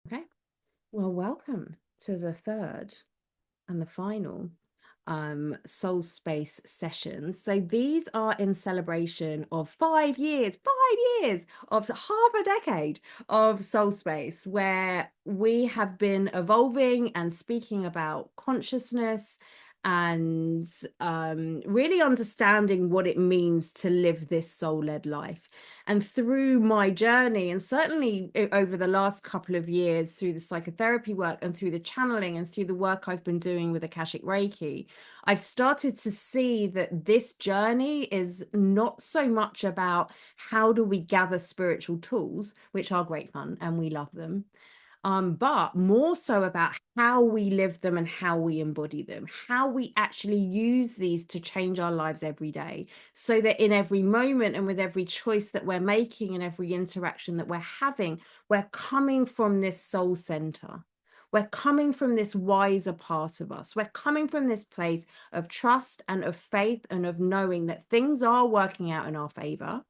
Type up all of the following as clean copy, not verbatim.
Okay, well, welcome to the third and the final soul space sessions. So these are in celebration of 5 years of half a decade of soul space, where we have been evolving and speaking about consciousness and really understanding what it means to live this soul-led life. And through my journey, and certainly over the last couple of years, through the psychotherapy work and through the channeling and through the work I've been doing with Akashic Reiki, I've started to see that this journey is not so much about how do we gather spiritual tools, which are great fun and we love them, but more so about how we live them and how we embody them, how we actually use these to change our lives every day, so that in every moment and with every choice that we're making and every interaction that we're having, we're coming from this soul center. We're coming from this wiser part of us. We're coming from this place of trust and of faith and of knowing that things are working out in our favor.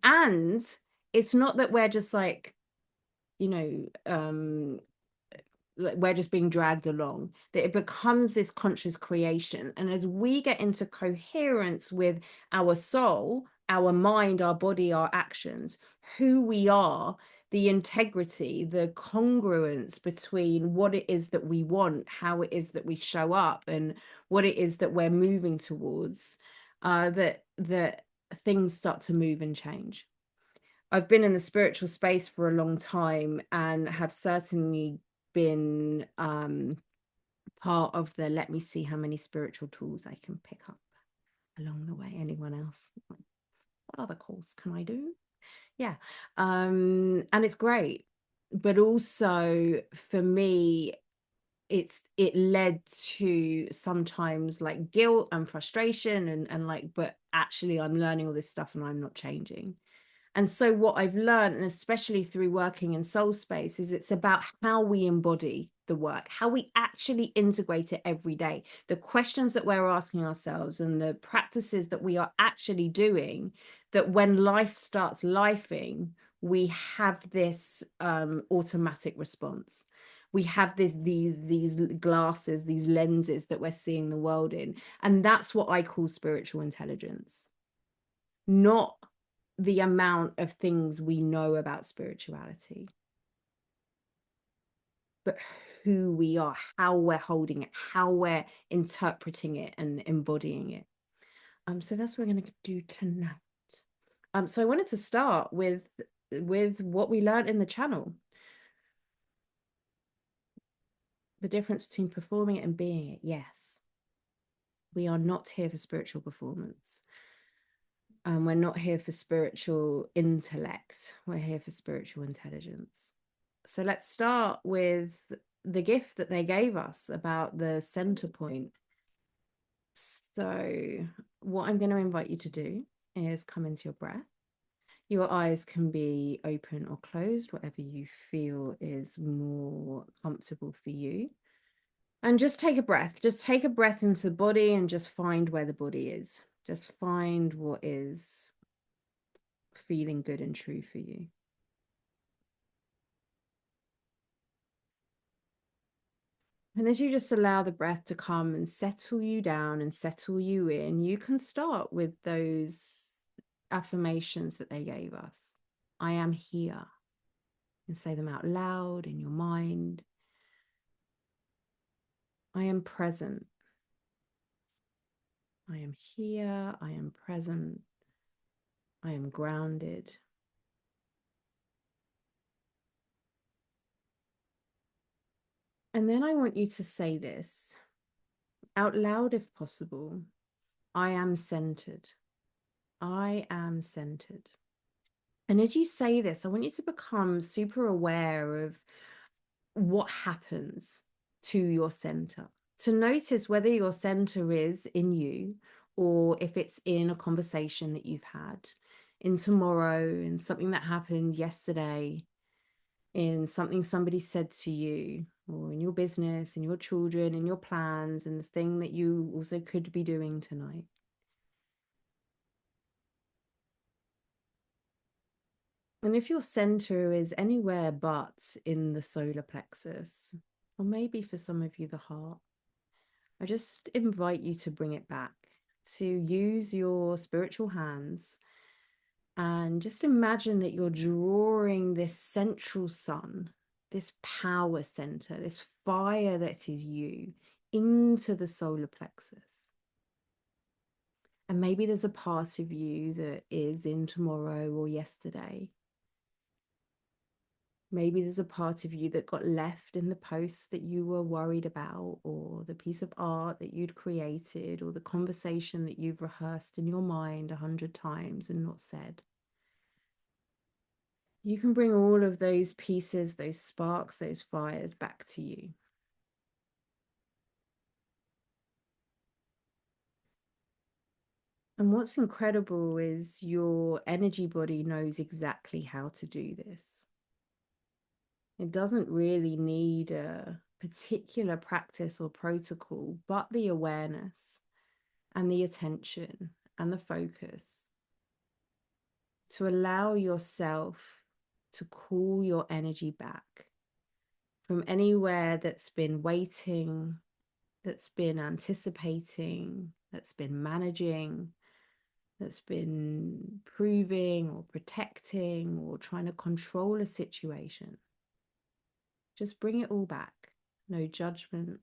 And it's not that we're just like, you know, we're just being dragged along, that it becomes this conscious creation. And as we get into coherence with our soul, our mind, our body, our actions, who we are, the integrity, the congruence between what it is that we want, how it is that we show up, and what it is that we're moving towards, that things start to move and change. I've been in the spiritual space for a long time and have certainly been part of the let me see how many spiritual tools I can pick up along the way. Anyone else? What other course can I do? Yeah. And it's great. But also for me, it led to sometimes like guilt and frustration and like, but actually I'm learning all this stuff and I'm not changing. And so what I've learned, and especially through working in soul space, is it's about how we embody the work, how we actually integrate it every day, the questions that we're asking ourselves and the practices that we are actually doing, that when life starts lifing, we have this automatic response. We have these glasses, these lenses that we're seeing the world in. And that's what I call spiritual intelligence. Not the amount of things we know about spirituality, but who we are, how we're holding it, how we're interpreting it and embodying it. So that's what we're going to do tonight. So I wanted to start with what we learned in the channel, the difference between performing it and being it. Yes, we are not here for spiritual performance. We're not here for spiritual intellect. We're here for spiritual intelligence. So let's start with the gift that they gave us about the center point. So what I'm going to invite you to do is come into your breath. Your eyes can be open or closed, whatever you feel is more comfortable for you. And just take a breath. Just take a breath into the body and just find where the body is. Just find what is feeling good and true for you. And as you just allow the breath to come and settle you down and settle you in, you can start with those affirmations that they gave us. I am here. And say them out loud in your mind. I am present. I am here. I am present. I am grounded. And then I want you to say this out loud if possible. I am centered. I am centered. And as you say this, I want you to become super aware of what happens to your center. To notice whether your center is in you or if it's in a conversation that you've had, in tomorrow, in something that happened yesterday, in something somebody said to you, or in your business, in your children, in your plans, and the thing that you also could be doing tonight. And if your center is anywhere but in the solar plexus, or maybe for some of you, the heart, I just invite you to bring it back, to use your spiritual hands and just imagine that you're drawing this central sun, this power center, this fire that is you, into the solar plexus. And maybe there's a part of you that is in tomorrow or yesterday. Maybe there's a part of you that got left in the post that you were worried about, or the piece of art that you'd created, or the conversation that you've rehearsed in your mind 100 times and not said. You can bring all of those pieces, those sparks, those fires back to you. And what's incredible is your energy body knows exactly how to do this. It doesn't really need a particular practice or protocol, but the awareness and the attention and the focus to allow yourself to call your energy back from anywhere that's been waiting, that's been anticipating, that's been managing, that's been proving or protecting or trying to control a situation. Just bring it all back. No judgment.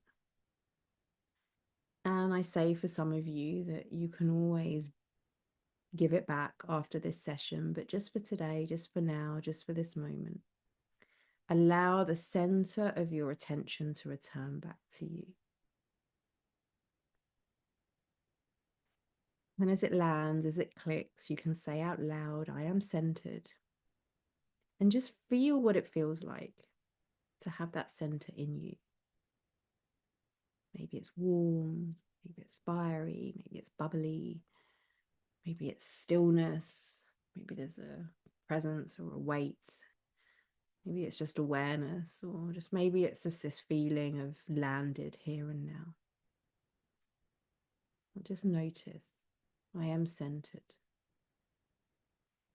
And I say for some of you that you can always give it back after this session, but just for today, just for now, just for this moment, allow the center of your attention to return back to you. And as it lands, as it clicks, you can say out loud, I am centered. And just feel what it feels like to have that center in you. Maybe it's warm, maybe it's fiery, maybe it's bubbly, maybe it's stillness, maybe there's a presence or a weight, maybe it's just awareness, or just maybe it's just this feeling of landed here and now. Just notice, I am centered.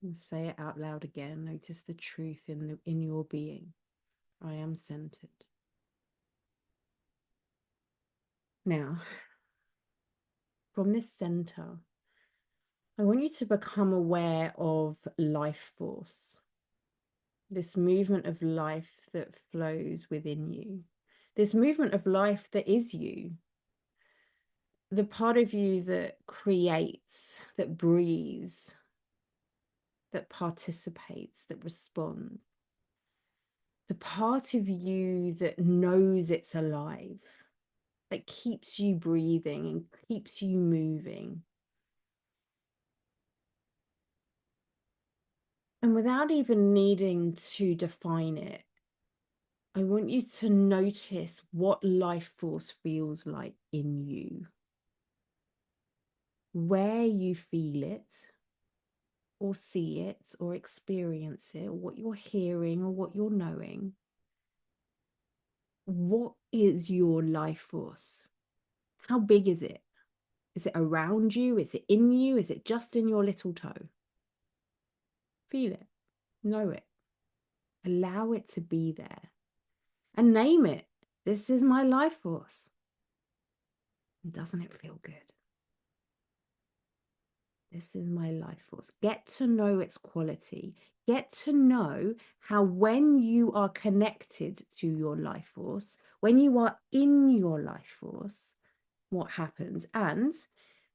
And say it out loud again. Notice the truth in your being. I am centered. Now, from this center, I want you to become aware of life force, this movement of life that flows within you, this movement of life that is you, the part of you that creates, that breathes, that participates, that responds, the part of you that knows it's alive, that keeps you breathing and keeps you moving. And without even needing to define it, I want you to notice what life force feels like in you, where you feel it, or see it, or experience it, or what you're hearing, or what you're knowing. What is your life force? How big is it? Is it around you? Is it in you? Is it just in your little toe? Feel it, know it, allow it to be there, and name it. This is my life force. Doesn't it feel good? This is my life force. Get to know its quality. Get to know how, when you are connected to your life force, when you are in your life force, what happens. And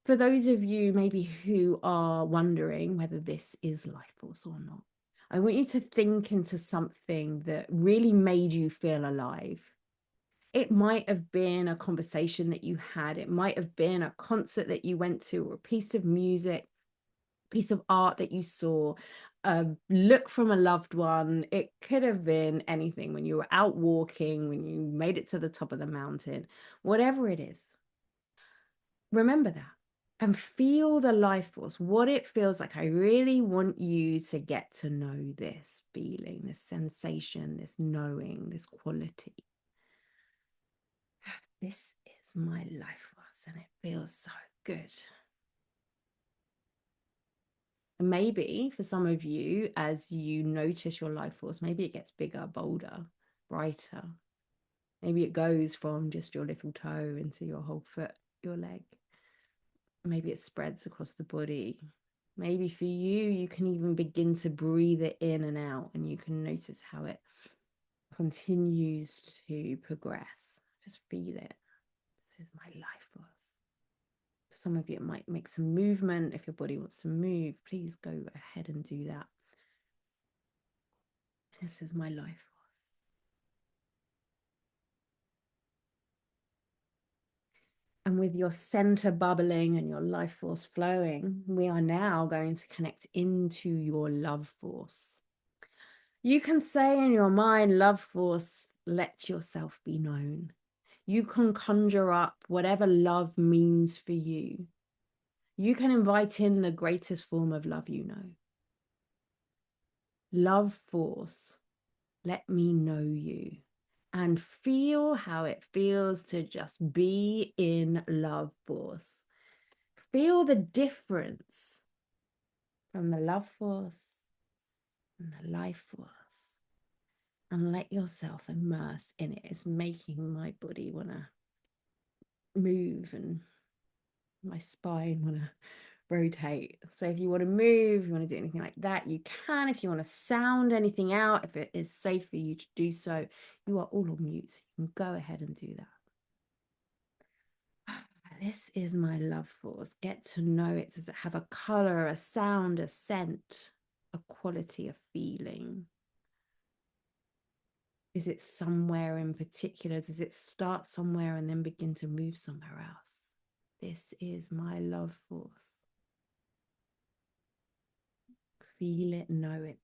for those of you maybe who are wondering whether this is life force or not, I want you to think into something that really made you feel alive. It might have been a conversation that you had. It might have been a concert that you went to, or a piece of music, piece of art that you saw, a look from a loved one. It could have been anything, when you were out walking, when you made it to the top of the mountain, whatever it is. Remember that and feel the life force, what it feels like. I really want you to get to know this feeling, this sensation, this knowing, this quality. This is my life force and it feels so good. Maybe for some of you, as you notice your life force, maybe it gets bigger, bolder, brighter. Maybe it goes from just your little toe into your whole foot, your leg. Maybe it spreads across the body. Maybe for you, you can even begin to breathe it in and out, and you can notice how it continues to progress. Just feel it. This is my life force. Some of you, it might make some movement. If your body wants to move, please go ahead and do that. This is my life force. And with your center bubbling and your life force flowing, we are now going to connect into your love force. You can say in your mind, love force, let yourself be known. You can conjure up whatever love means for you. You can invite in the greatest form of love you know. Love force, let me know you. And feel how it feels to just be in love force. Feel the difference from the love force and the life force. And let yourself immerse in it. It's making my body want to move and my spine want to rotate. So if you want to move, you want to do anything like that, you can. If you want to sound anything out, if it is safe for you to do so, you are all on mute. You can go ahead and do that. This is my love force. Get to know it. Does it have a color, a sound, a scent, a quality, a feeling? Is it somewhere in particular? Does it start somewhere and then begin to move somewhere else? This is my love force. Feel it, know it.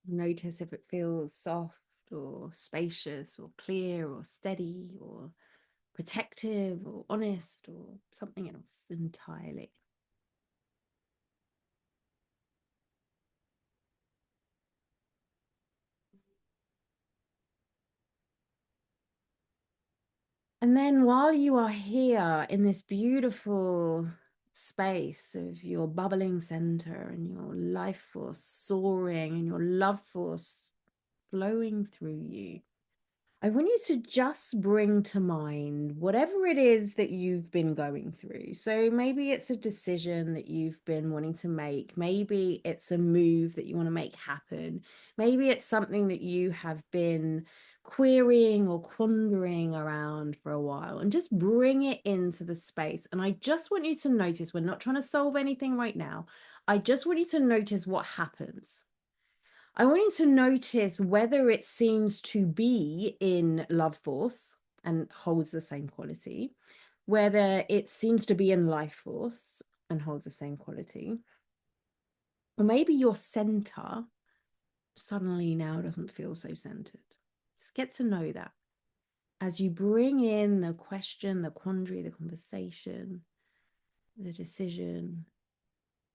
Notice if it feels soft or spacious or clear or steady or protective or honest or something else entirely. And then while you are here in this beautiful space of your bubbling center and your life force soaring and your love force flowing through you, I want you to just bring to mind whatever it is that you've been going through. So maybe it's a decision that you've been wanting to make. Maybe it's a move that you want to make happen. Maybe it's something that you have been querying or pondering around for a while, and just bring it into the space. And I just want you to notice, we're not trying to solve anything right now. I just want you to notice what happens. I want you to notice whether it seems to be in love force and holds the same quality, whether it seems to be in life force and holds the same quality, or maybe your center suddenly now doesn't feel so centered. Just get to know that. As you bring in the question, the quandary, the conversation, the decision,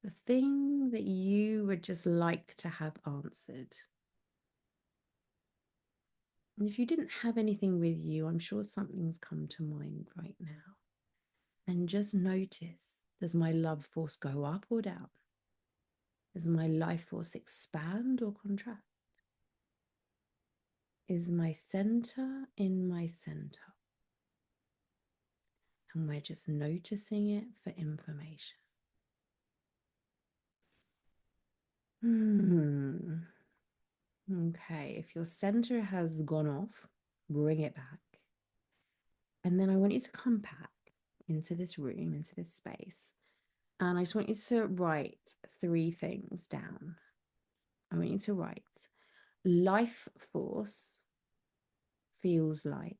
the thing that you would just like to have answered. And if you didn't have anything with you, I'm sure something's come to mind right now. And just notice, does my love force go up or down? Does my life force expand or contract? Is my center in my center? And we're just noticing it for information. Okay, if your center has gone off, bring it back. And then I want you to come back into this room, into this space. And I just want you to write 3 things down. I want you to write life force feels like.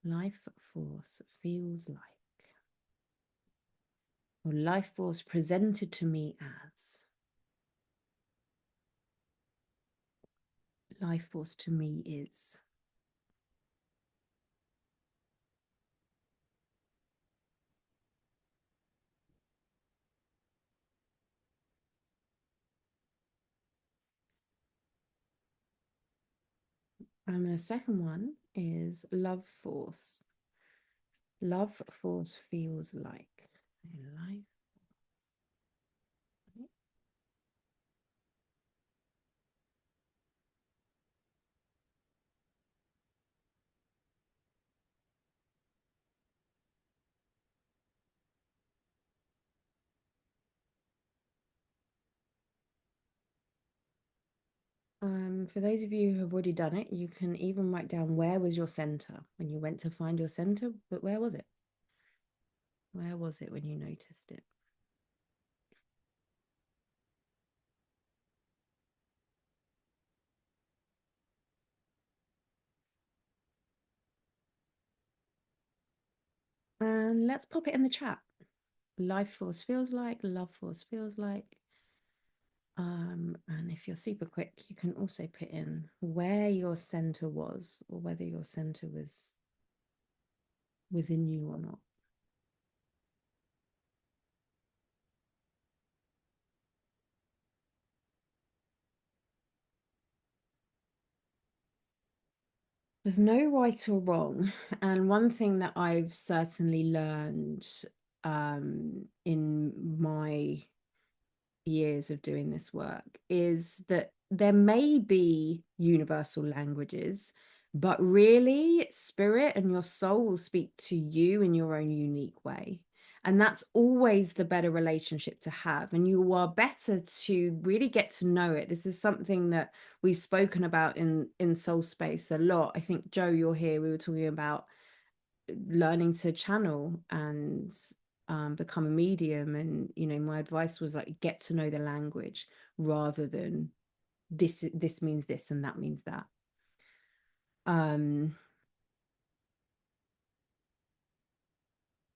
Life force feels like. Or life force presented to me as. Life force to me is. And the second one is love force. Love force feels like life. For those of you who have already done it, you can even write down where was your center when you went to find your center, but where was it? Where was it when you noticed it? And let's pop it in the chat. Life force feels like, love force feels like. And if you're super quick, you can also put in where your center was or whether your center was within you or not. There's no right or wrong. And one thing that I've certainly learned in my years of doing this work is that there may be universal languages, but really spirit and your soul will speak to you in your own unique way. And that's always the better relationship to have. And you are better to really get to know it. This is something that we've spoken about in soul space a lot. I think, Joe, you're here. We were talking about learning to channel and become a medium. And my advice was like, get to know the language rather than this means this and that means that. um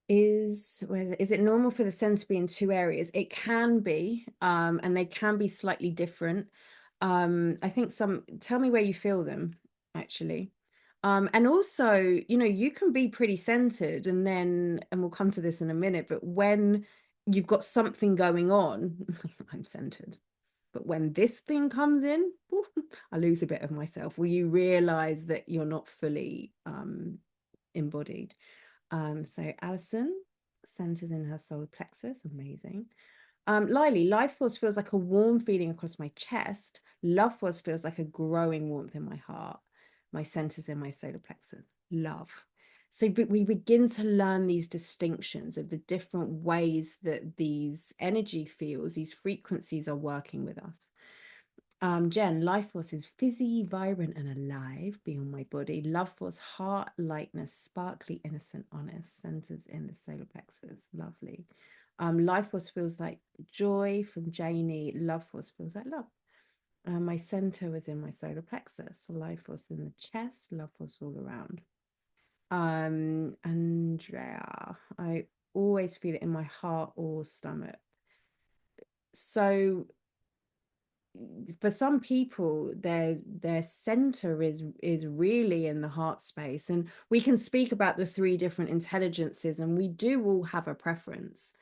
is it normal for the center to be in two areas? It can be, and they can be slightly different. I think some tell me where you feel them actually. And also, you can be pretty centered, and we'll come to this in a minute, but when you've got something going on, I'm centered. But when this thing comes in, I lose a bit of myself. Will you realize that you're not fully embodied? So Alison centers in her solar plexus, amazing. Lily, life force feels like a warm feeling across my chest. Love force feels like a growing warmth in my heart. My centers in my solar plexus. Love. So we begin to learn these distinctions of the different ways that these energy fields, these frequencies are working with us. Jen, life force is fizzy, vibrant, and alive beyond my body. Love force, heart, lightness, sparkly, innocent, honest, centers in the solar plexus. Lovely. Life force feels like joy from Janie. Love force feels like love. My center was in my solar plexus. Life force in the chest. Love force all around. Andrea, I always feel it in my heart or stomach. So for some people their center is really in the heart space, and we can speak about the three different intelligences, and we do all have a preference.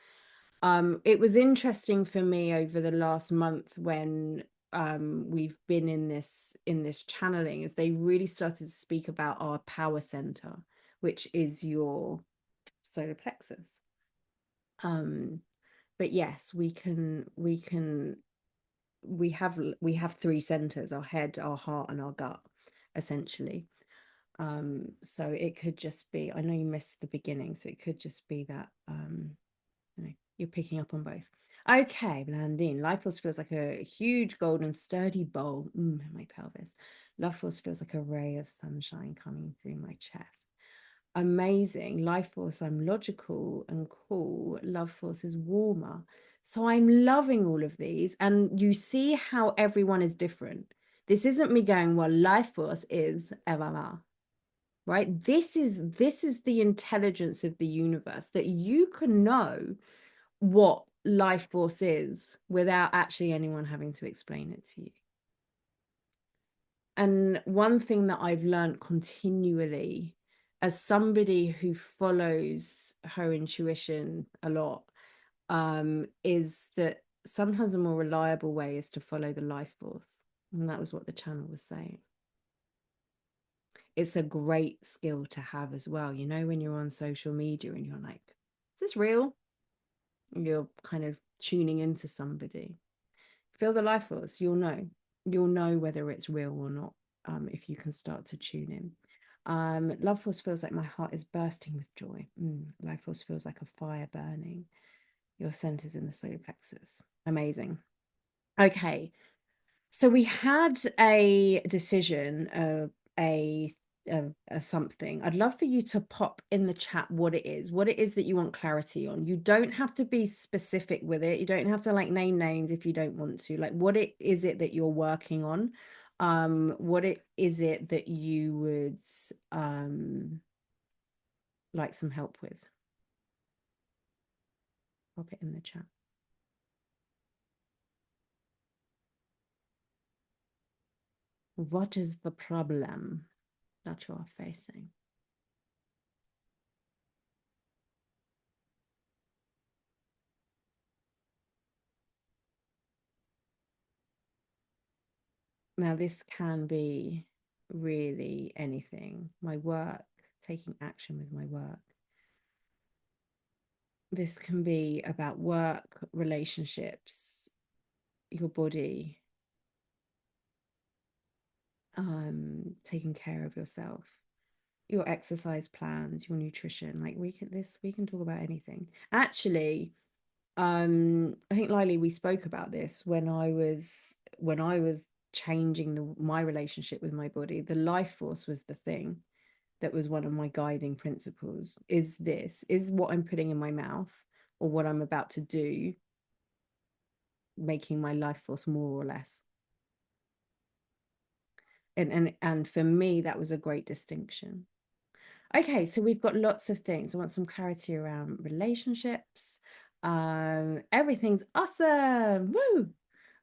It was interesting for me over the last month when we've been in this channeling, as they really started to speak about our power center, which is your solar plexus. But yes, we have three centers: our head, our heart, and our gut, essentially. So it could just be, I know you missed the beginning, so it could just be that you're picking up on both. Okay, Blandine, life force feels like a huge golden sturdy bowl in my pelvis. Love force feels like a ray of sunshine coming through my chest. Amazing. Life force, I'm logical and cool. Love force is warmer. So I'm loving all of these. And you see how everyone is different. This isn't me going, well, life force is right? This is the intelligence of the universe, that you can know what life force is without actually anyone having to explain it to you. And one thing that I've learned continually as somebody who follows her intuition a lot, is that sometimes a more reliable way is to follow the life force. And that was what the channel was saying. It's a great skill to have as well. You know, when you're on social media and you're like, is this real? You're kind of tuning into somebody. Feel the life force, you'll know. You'll know whether it's real or not, if you can start to tune in. Love force feels like my heart is bursting with joy. Life force feels like a fire burning. Your centers in the solar plexus. Amazing. Okay, so we had a decision of a something. I'd love for you to pop in the chat what it is that you want clarity on. You don't have to be specific with it. You don't have to like name names if you don't want to. Like, what it is it that you're working on? What it is it that you would like some help with? Pop it in the chat. What is the problem that you are facing? Now, this can be really anything. My work, taking action with my work. This can be about work, relationships, your body, taking care of yourself, your exercise plans, your nutrition. Like we can talk about anything. Actually, I think Lily, we spoke about this when I was changing my relationship with my body. The life force was the thing that was one of my guiding principles. Is what I'm putting in my mouth or what I'm about to do making my life force more or less? And for me, that was a great distinction. Okay, so we've got lots of things. I want some clarity around relationships. Everything's awesome. Woo!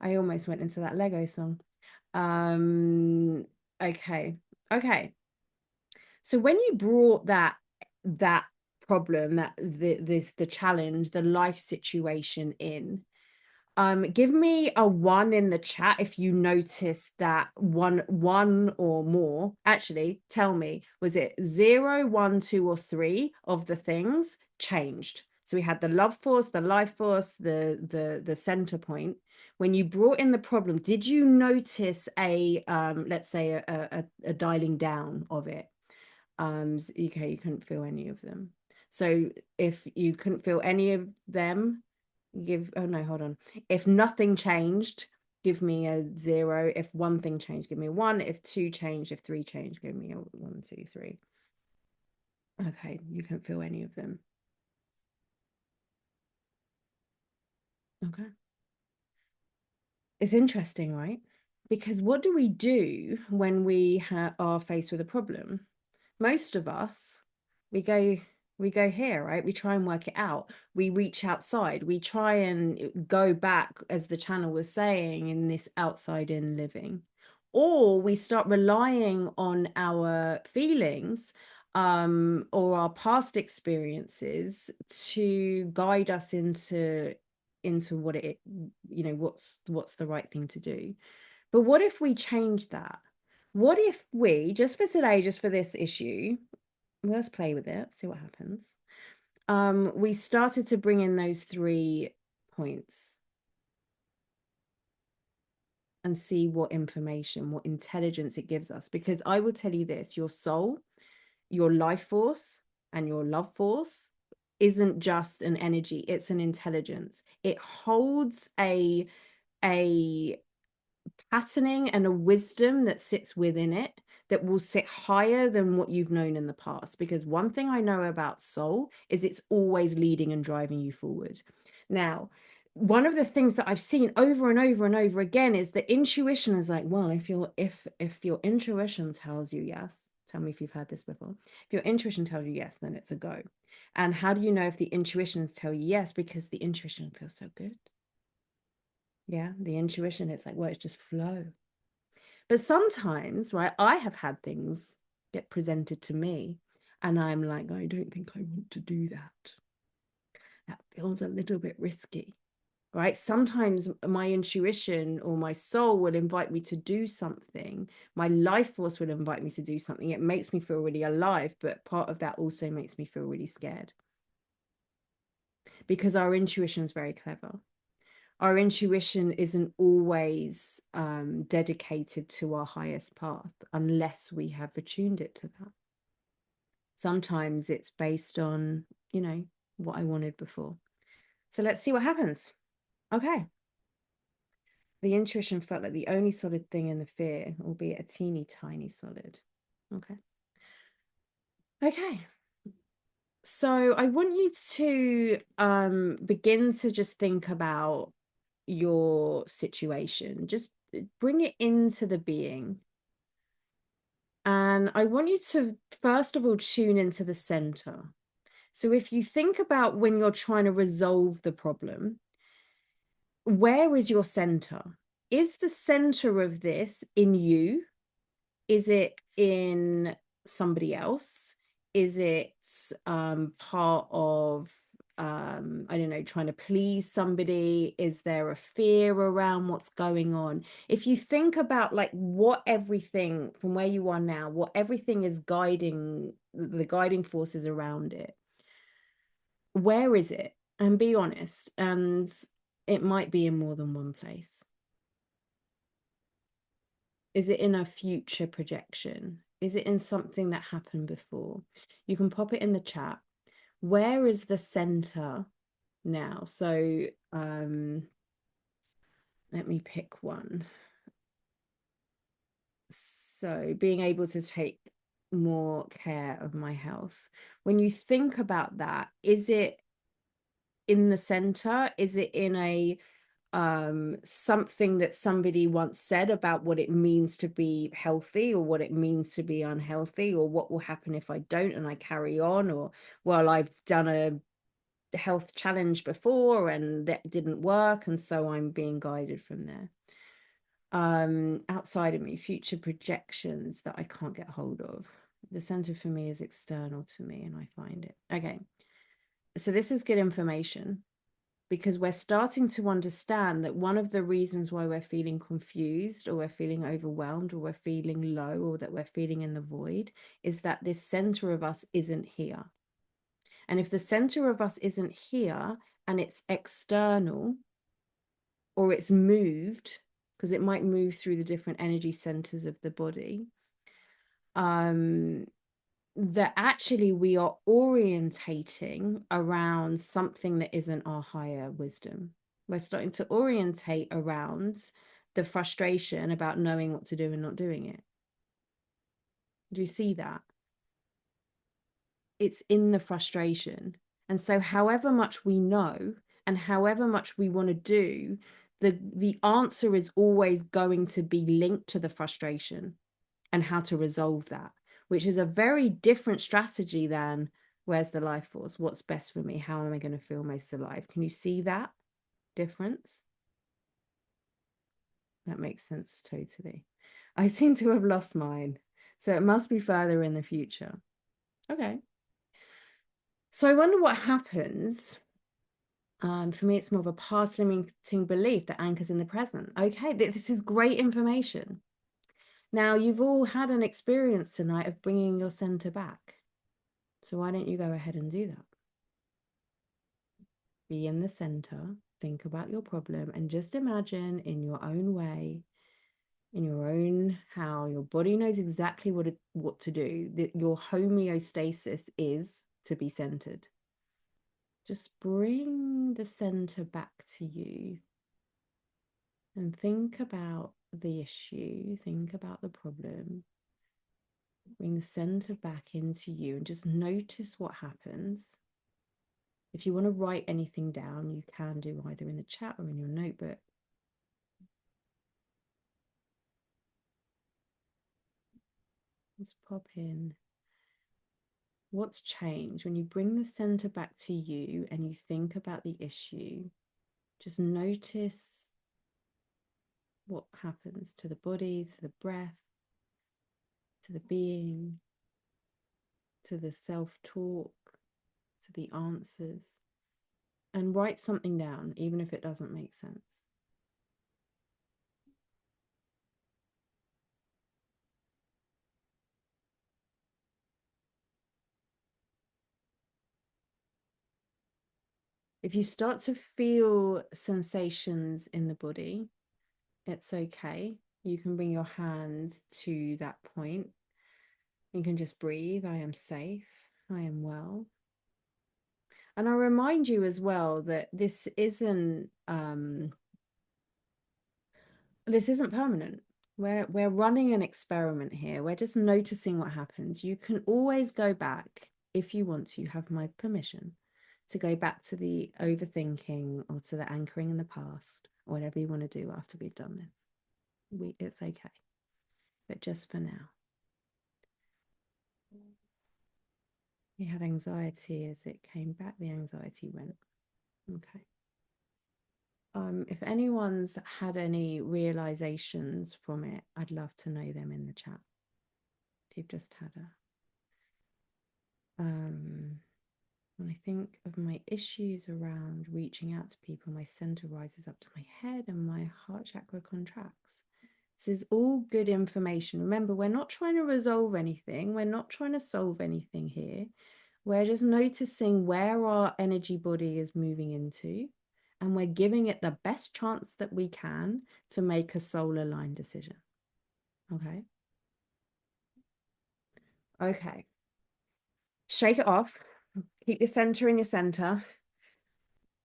I almost went into that Lego song. Um, okay. Okay. So when you brought that problem, the challenge, the life situation in, give me a one in the chat if you notice that one or more. Actually, tell me, was it 0, 1, 2, or 3 of the things changed? So we had the love force, the life force, the center point. When you brought in the problem, did you notice a let's say a dialing down of it? Okay, you couldn't feel any of them. So if you couldn't feel any of them, oh no, hold on. If nothing changed, give me a 0. If one thing changed, give me a 1. If 2 changed, if 3 changed, give me a 1, 2, 3. Okay, you can't feel any of them. Okay. It's interesting, right? Because what do we do when we are faced with a problem? Most of us, we go we go here, right? We try and work it out. We reach outside. We try and go back, as the channel was saying, in this outside in living. Or we start relying on our feelings or our past experiences to guide us into what it, what's the right thing to do. But what if we change that? What if we, just for today, just for this issue, let's play with it, see what happens. We started to bring in those 3 points and see what information, what intelligence it gives us. Because I will tell you this, your soul, your life force, and your love force isn't just an energy, it's an intelligence. It holds a patterning and a wisdom that sits within it that will sit higher than what you've known in the past. Because one thing I know about soul is it's always leading and driving you forward. Now, one of the things that I've seen over and over and over again is that intuition is like, well, if your intuition tells you yes, tell me if you've heard this before. If your intuition tells you yes, then it's a go. And how do you know if the intuitions tell you yes? Because the intuition feels so good. Yeah, the intuition, it's like, well, it's just flow. But sometimes, right, I have had things get presented to me, and I'm like, I don't think I want to do that. That feels a little bit risky. right? Sometimes my intuition or my soul will invite me to do something. My life force will invite me to do something. It makes me feel really alive, but part of that also makes me feel really scared, because our intuition is very clever. Our intuition isn't always dedicated to our highest path unless we have attuned it to that. Sometimes it's based on, what I wanted before. So let's see what happens. Okay. The intuition felt like the only solid thing in the fear, albeit a teeny tiny solid. Okay. Okay. So I want you to begin to just think about your situation. Just bring it into the being. And I want you to, first of all, tune into the center. So if you think about when you're trying to resolve the problem, where is your center? Is the center of this in you? Is it in somebody else? Is it part of, I don't know, trying to please somebody? Is there a fear around what's going on? If you think about like what everything from where you are now, what everything is guiding, the guiding forces around it, where is it? And be honest. And it might be in more than one place. Is it in a future projection? Is it in something that happened before? You can pop it in the chat. Where is the center now? So let me pick one. So being able to take more care of my health. When you think about that, is it in the center? Is it in a something that somebody once said about what it means to be healthy, or what it means to be unhealthy, or what will happen if I don't and I carry on, or well, I've done a health challenge before and that didn't work, and so I'm being guided from there. Outside of me, future projections that I can't get hold of. The center for me is external to me and I find it. Okay, so this is good information, because we're starting to understand that one of the reasons why we're feeling confused, or we're feeling overwhelmed, or we're feeling low, or that we're feeling in the void, is that this center of us isn't here. And if the center of us isn't here and it's external, or it's moved, because it might move through the different energy centers of the body, that actually we are orientating around something that isn't our higher wisdom. We're starting to orientate around the frustration about knowing what to do and not doing it. Do you see that? It's in the frustration. And so however much we know and however much we want to do, the answer is always going to be linked to the frustration and how to resolve that, which is a very different strategy than where's the life force? What's best for me? How am I going to feel most alive? Can you see that difference? That makes sense totally. I seem to have lost mine, so it must be further in the future. Okay. So I wonder what happens. For me, it's more of a past limiting belief that anchors in the present. Okay, this is great information. Now, you've all had an experience tonight of bringing your center back. So why don't you go ahead and do that? Be in the center, think about your problem, and just imagine in your own way, in your own how your body knows exactly what to do, that your homeostasis is to be centered. Just bring the center back to you and think about the issue, think about the problem. Bring the center back into you and just notice what happens. If you want to write anything down, you can do either in the chat or in your notebook. Just pop in. What's changed when you bring the center back to you and you think about the issue? Just notice what happens to the body, to the breath, to the being, to the self-talk, to the answers. and write something down, even if it doesn't make sense. If you start to feel sensations in the body, it's okay. You can bring your hand to that point. You can just breathe. I am safe. I am well. And I remind you as well that this isn't permanent. We're running an experiment here. We're just noticing what happens. You can always go back if you want to. You have my permission to go back to the overthinking or to the anchoring in the past, whatever you want to do after we've done this. It's okay. But just for now. You had anxiety as it came back, the anxiety went. Okay. If anyone's had any realizations from it, I'd love to know them in the chat. You've just had when I think of my issues around reaching out to people, my center rises up to my head and my heart chakra contracts. This is all good information. Remember, we're not trying to resolve anything. We're not trying to solve anything here. We're just noticing where our energy body is moving into, and we're giving it the best chance that we can to make a soul aligned decision. Okay. Okay. Shake it off. Keep your center in your center.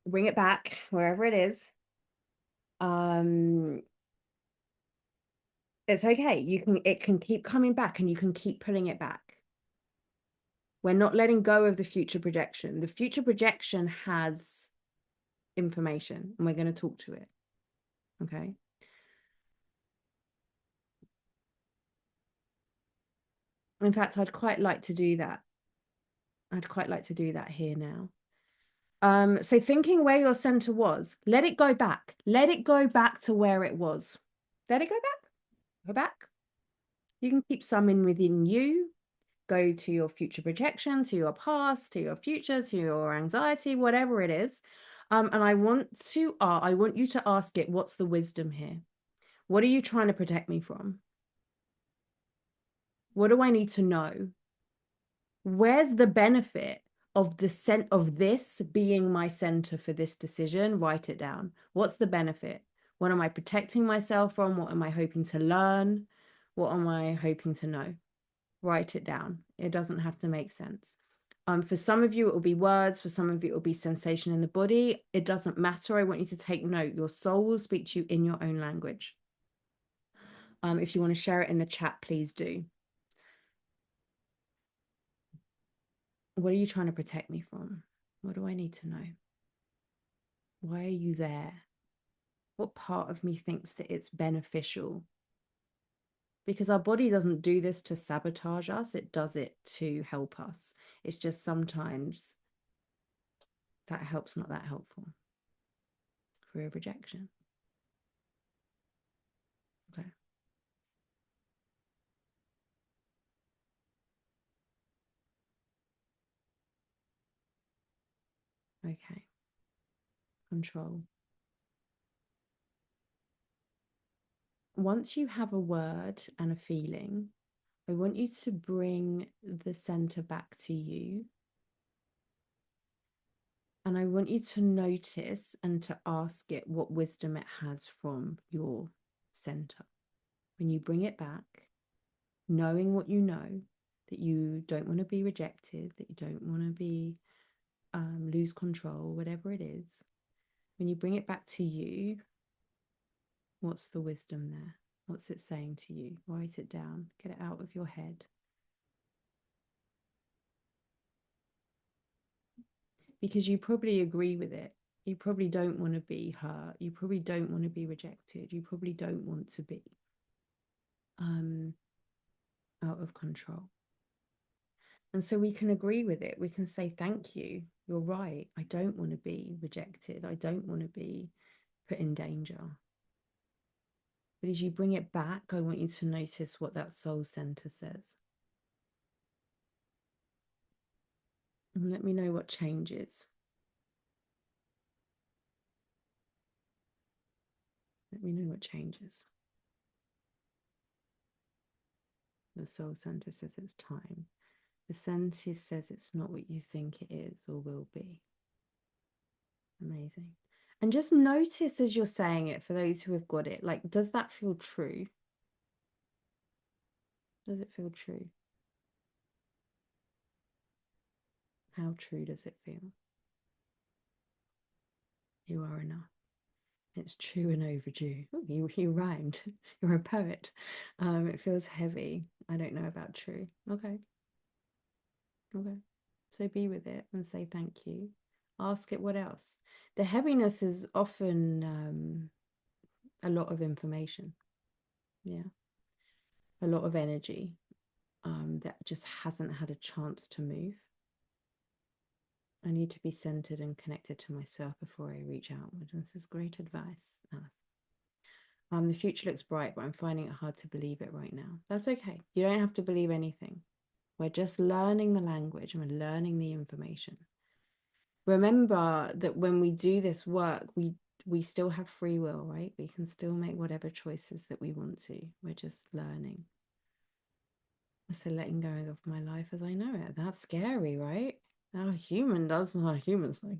Bring it back wherever it is. It's okay. It can keep coming back and you can keep pulling it back. We're not letting go of the future projection. The future projection has information and we're going to talk to it. Okay. In fact, I'd quite like to do that. I'd quite like to do that here now. So thinking where your center was, let it go back. Let it go back to where it was. Let it go back. Go back. You can keep some in within you. Go to your future projection, to your past, to your future, to your anxiety, whatever it is. And I want you to ask it, what's the wisdom here? What are you trying to protect me from? What do I need to know? Where's the benefit of this being my center for this decision? Write it down. What's the benefit? What am I protecting myself from? What am I hoping to learn? What am I hoping to know? Write it down. It doesn't have to make sense. For some of you, it will be words. For some of you, it will be sensation in the body. It doesn't matter. I want you to take note. Your soul will speak to you in your own language. If you want to share it in the chat, please do. What are you trying to protect me from? What do I need to know? Why are you there? What part of me thinks that it's beneficial? Because our body doesn't do this to sabotage us. It does it to help us. It's just sometimes that help's not that helpful for a rejection. Okay. Okay. Control. Once you have a word and a feeling, I want you to bring the center back to you. And I want you to notice and to ask it what wisdom it has from your center. When you bring it back, knowing what you know, that you don't want to be rejected, that you don't want to be lose control, whatever it is. When you bring it back to you, what's the wisdom there? What's it saying to you? Write it down. Get it out of your head. Because you probably agree with it. You probably don't want to be hurt. You probably don't want to be rejected. You probably don't want to be out of control. And so we can agree with it. We can say, thank you. You're right. I don't want to be rejected. I don't want to be put in danger. But as you bring it back, I want you to notice what that soul center says. And let me know what changes. Let me know what changes. The soul center says it's time. The center says it's not what you think it is or will be. Amazing. And just notice as you're saying it, for those who have got it, like, does that feel true? Does it feel true? How true does it feel? You are enough. It's true and overdue. Ooh, you rhymed. You're a poet. It feels heavy. I don't know about true. Okay. Okay. So be with it and say thank you. Ask it what else. The heaviness is often a lot of information. Yeah. A lot of energy that just hasn't had a chance to move. I need to be centered and connected to myself before I reach outward. This is great advice, Alice. The future looks bright, but I'm finding it hard to believe it right now. That's okay. You don't have to believe anything. We're just learning the language and we're learning the information. Remember that when we do this work, we still have free will, right? We can still make whatever choices that we want to. We're just learning. So letting go of my life as I know it. That's scary, right? Our human does what our humans like.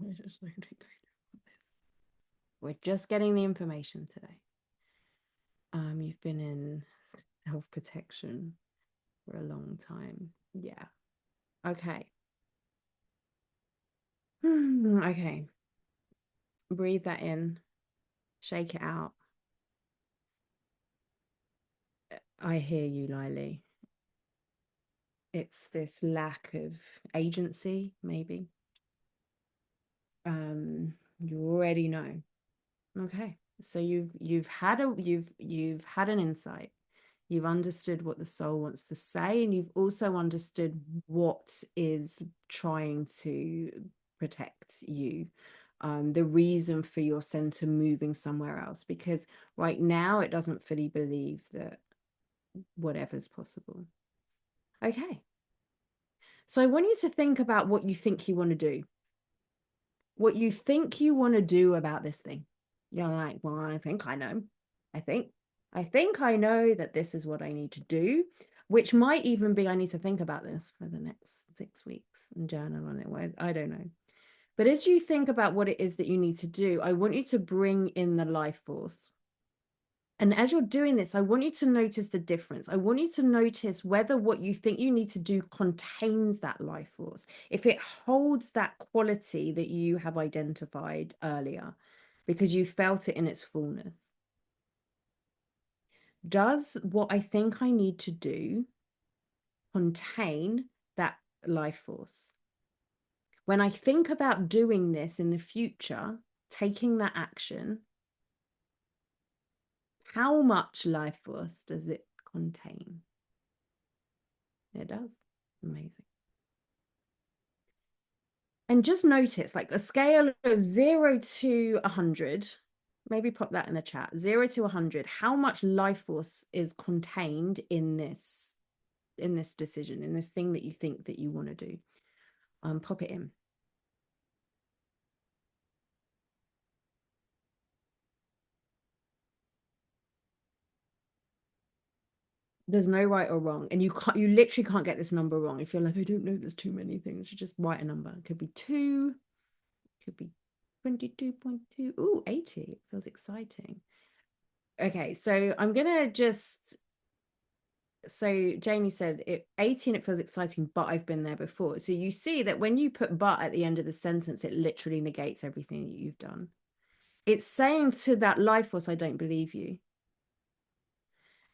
We're just getting the information today. You've been in self-protection for a long time. Yeah. Okay. Okay. Breathe that in. Shake it out. I hear you, Lily. It's this lack of agency, maybe. You already know. Okay. So you've had an insight. You've understood what the soul wants to say, and you've also understood what is trying to protect you. The reason for your center moving somewhere else, because right now it doesn't fully believe that whatever's possible. Okay. So I want you to think about what you think you want to do. What you think you want to do about this thing. You're like, well, I think I know. I think I know that this is what I need to do, which might even be I need to think about this for the next 6 weeks and journal on it. I don't know. But as you think about what it is that you need to do, I want you to bring in the life force. And as you're doing this, I want you to notice the difference. I want you to notice whether what you think you need to do contains that life force, if it holds that quality that you have identified earlier, because you felt it in its fullness. Does what I think I need to do contain that life force? When I think about doing this in the future, taking that action, how much life force does it contain? It does. Amazing. And just notice, like, a scale of 0 to 100, maybe pop that in the chat, 0 to 100, how much life force is contained in this decision, in this thing that you think that you want to do. Pop it in. There's no right or wrong, and you literally can't get this number wrong. If you're like, I don't know, there's too many things, you just write a number. It could be 2, could be 22.2. Ooh, 80. It feels exciting. Okay, so I'm gonna just, so Janie said 18, it feels exciting, but I've been there before. So you see that when you put but at the end of the sentence, it literally negates everything that you've done. It's saying to that life force, I don't believe you.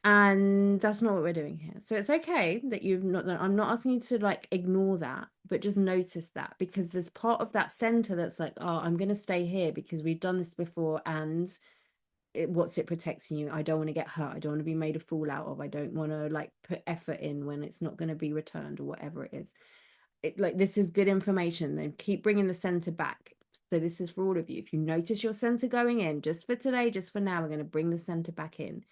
And that's not what we're doing here. So it's okay that you've not done. I'm not asking you to like ignore that, but just notice that, because there's part of that center that's like, oh, I'm going to stay here because we've done this before, and what's it protecting you? I don't want to get hurt. I don't want to be made a fool out of. I don't want to like put effort in when it's not going to be returned or whatever it is. Like, this is good information. Then keep bringing the center back. So this is for all of you. If you notice your center going in, just for today, just for now, we're going to bring the center back in,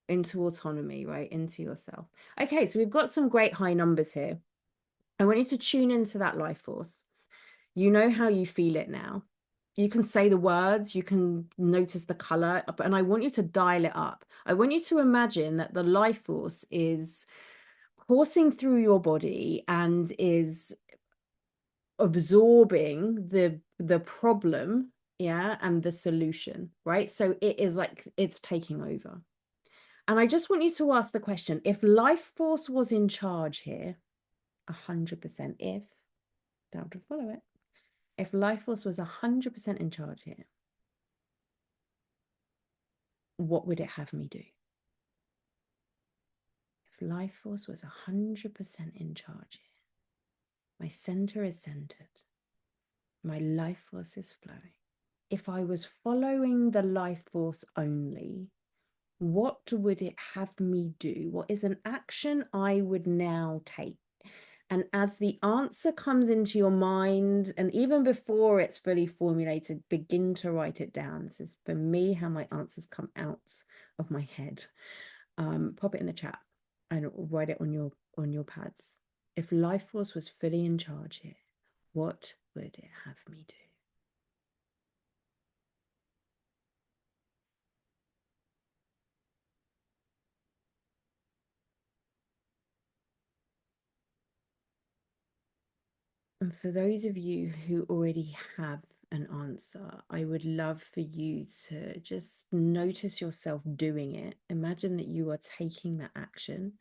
into autonomy, right? Into yourself. Okay, so we've got some great high numbers here. I want you to tune into that life force. You know how you feel it now. You can say the words, you can notice the color, and I want you to dial it up. I want you to imagine that the life force is coursing through your body and is absorbing the problem, yeah, and the solution, right? So it is like it's taking over. And I just want you to ask the question, if life force was in charge here, 100%, if, don't have to follow it, if life force was 100% in charge here, what would it have me do? If life force was 100% in charge here, my center is centered, my life force is flowing. If I was following the life force only, what would it have me do? What is an action I would now take? And as the answer comes into your mind, and even before it's fully formulated, begin to write it down. This is for me how my answers come out of my head. Pop it in the chat and write it on your pads. If life force was fully in charge here, what would it have me do? And for those of you who already have an answer, I would love for you to just notice yourself doing it. Imagine that you are taking that action.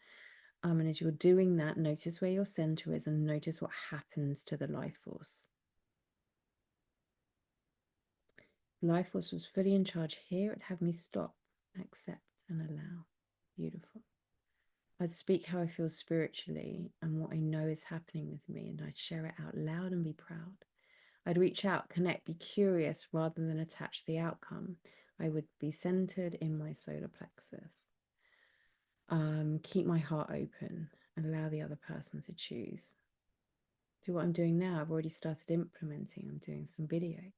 And as you're doing that, notice where your center is and notice what happens to the life force. Life force was fully in charge here. It'd have me stop, accept, and allow. Beautiful. I'd speak how I feel spiritually and what I know is happening with me, and I'd share it out loud and be proud. I'd reach out, connect, be curious rather than attach the outcome. I would be centered in my solar plexus. Keep my heart open and allow the other person to choose. Do what I'm doing now. I've already started implementing. I'm doing some videos.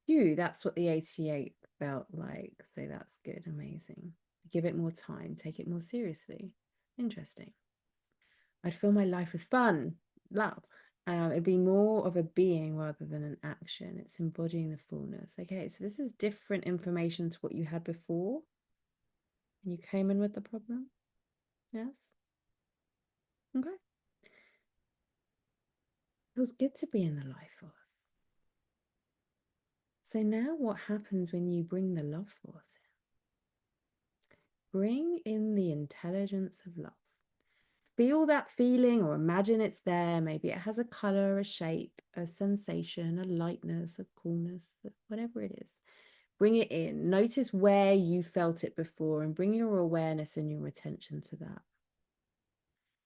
Phew, that's what the 88 felt like. So that's good. Amazing. Give it more time. Take it more seriously. Interesting. I'd fill my life with fun, love. It'd be more of a being rather than an action. It's embodying the fullness. Okay, so this is different information to what you had before. And you came in with the problem. Yes. Okay. Feels good to be in the life force. So now what happens when you bring the love force in? Bring in the intelligence of love. Feel that feeling or imagine it's there. Maybe it has a color, a shape, a sensation, a lightness, a coolness, whatever it is. Bring it in. Notice where you felt it before and bring your awareness and your attention to that.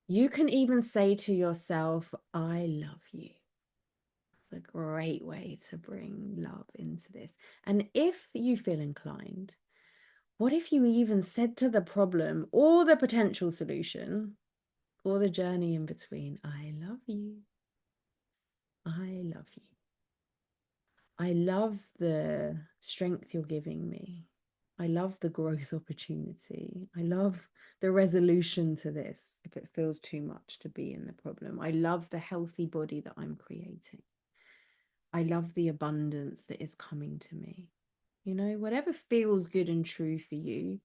You can even say to yourself, I love you. It's a great way to bring love into this. And if you feel inclined, what if you even said to the problem or the potential solution or the journey in between, I love you. I love you. I love the strength you're giving me. I love the growth opportunity. I love the resolution to this if it feels too much to be in the problem. I love the healthy body that I'm creating. I love the abundance that is coming to me. You know, whatever feels good and true for you,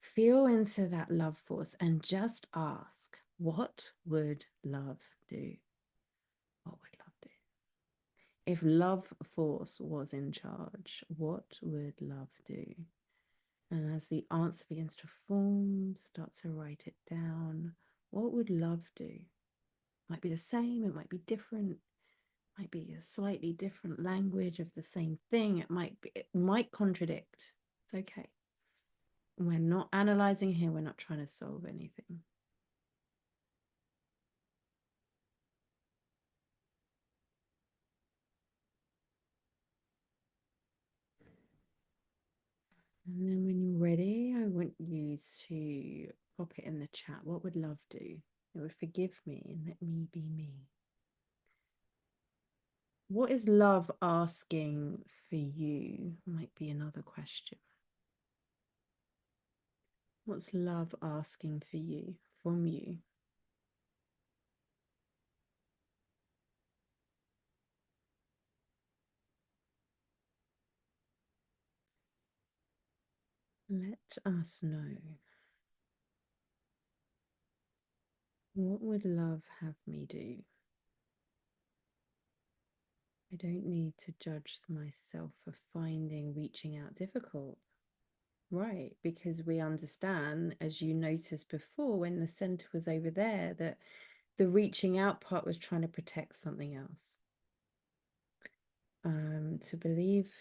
feel into that love force and just ask, what would love do? What would love do? If love force was in charge, what would love do? And as the answer begins to form, start to write it down. What would love do? Might be the same, it might be different, might be a slightly different language of the same thing. It might contradict. It's okay. We're not analyzing here, we're not trying to solve anything. And then when you're ready, I want you to pop it in the chat. What would love do? It would forgive me and let me be me. What is love asking for you? Might be another question. What's love asking for you, from you? Let us know. What would love have me do? I don't need to judge myself for finding reaching out difficult. Right, because we understand, as you noticed before, when the center was over there, that the reaching out part was trying to protect something else. To believe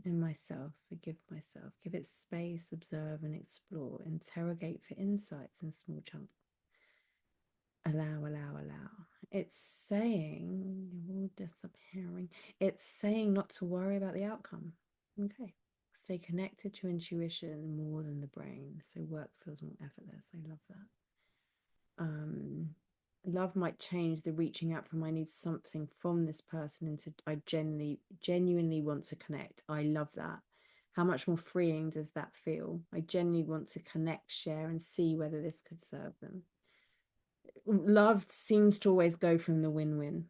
in myself, forgive myself, give it space, observe and explore, interrogate for insights in small chunks. Allow. It's saying, all disappearing. It's saying not to worry about the outcome. Okay. Stay connected to intuition more than the brain. So work feels more effortless. I love that. Love might change the reaching out from I need something from this person into I genuinely want to connect. I love that. How much more freeing does that feel? I genuinely want to connect, share, and see whether this could serve them. Love seems to always go from the win-win.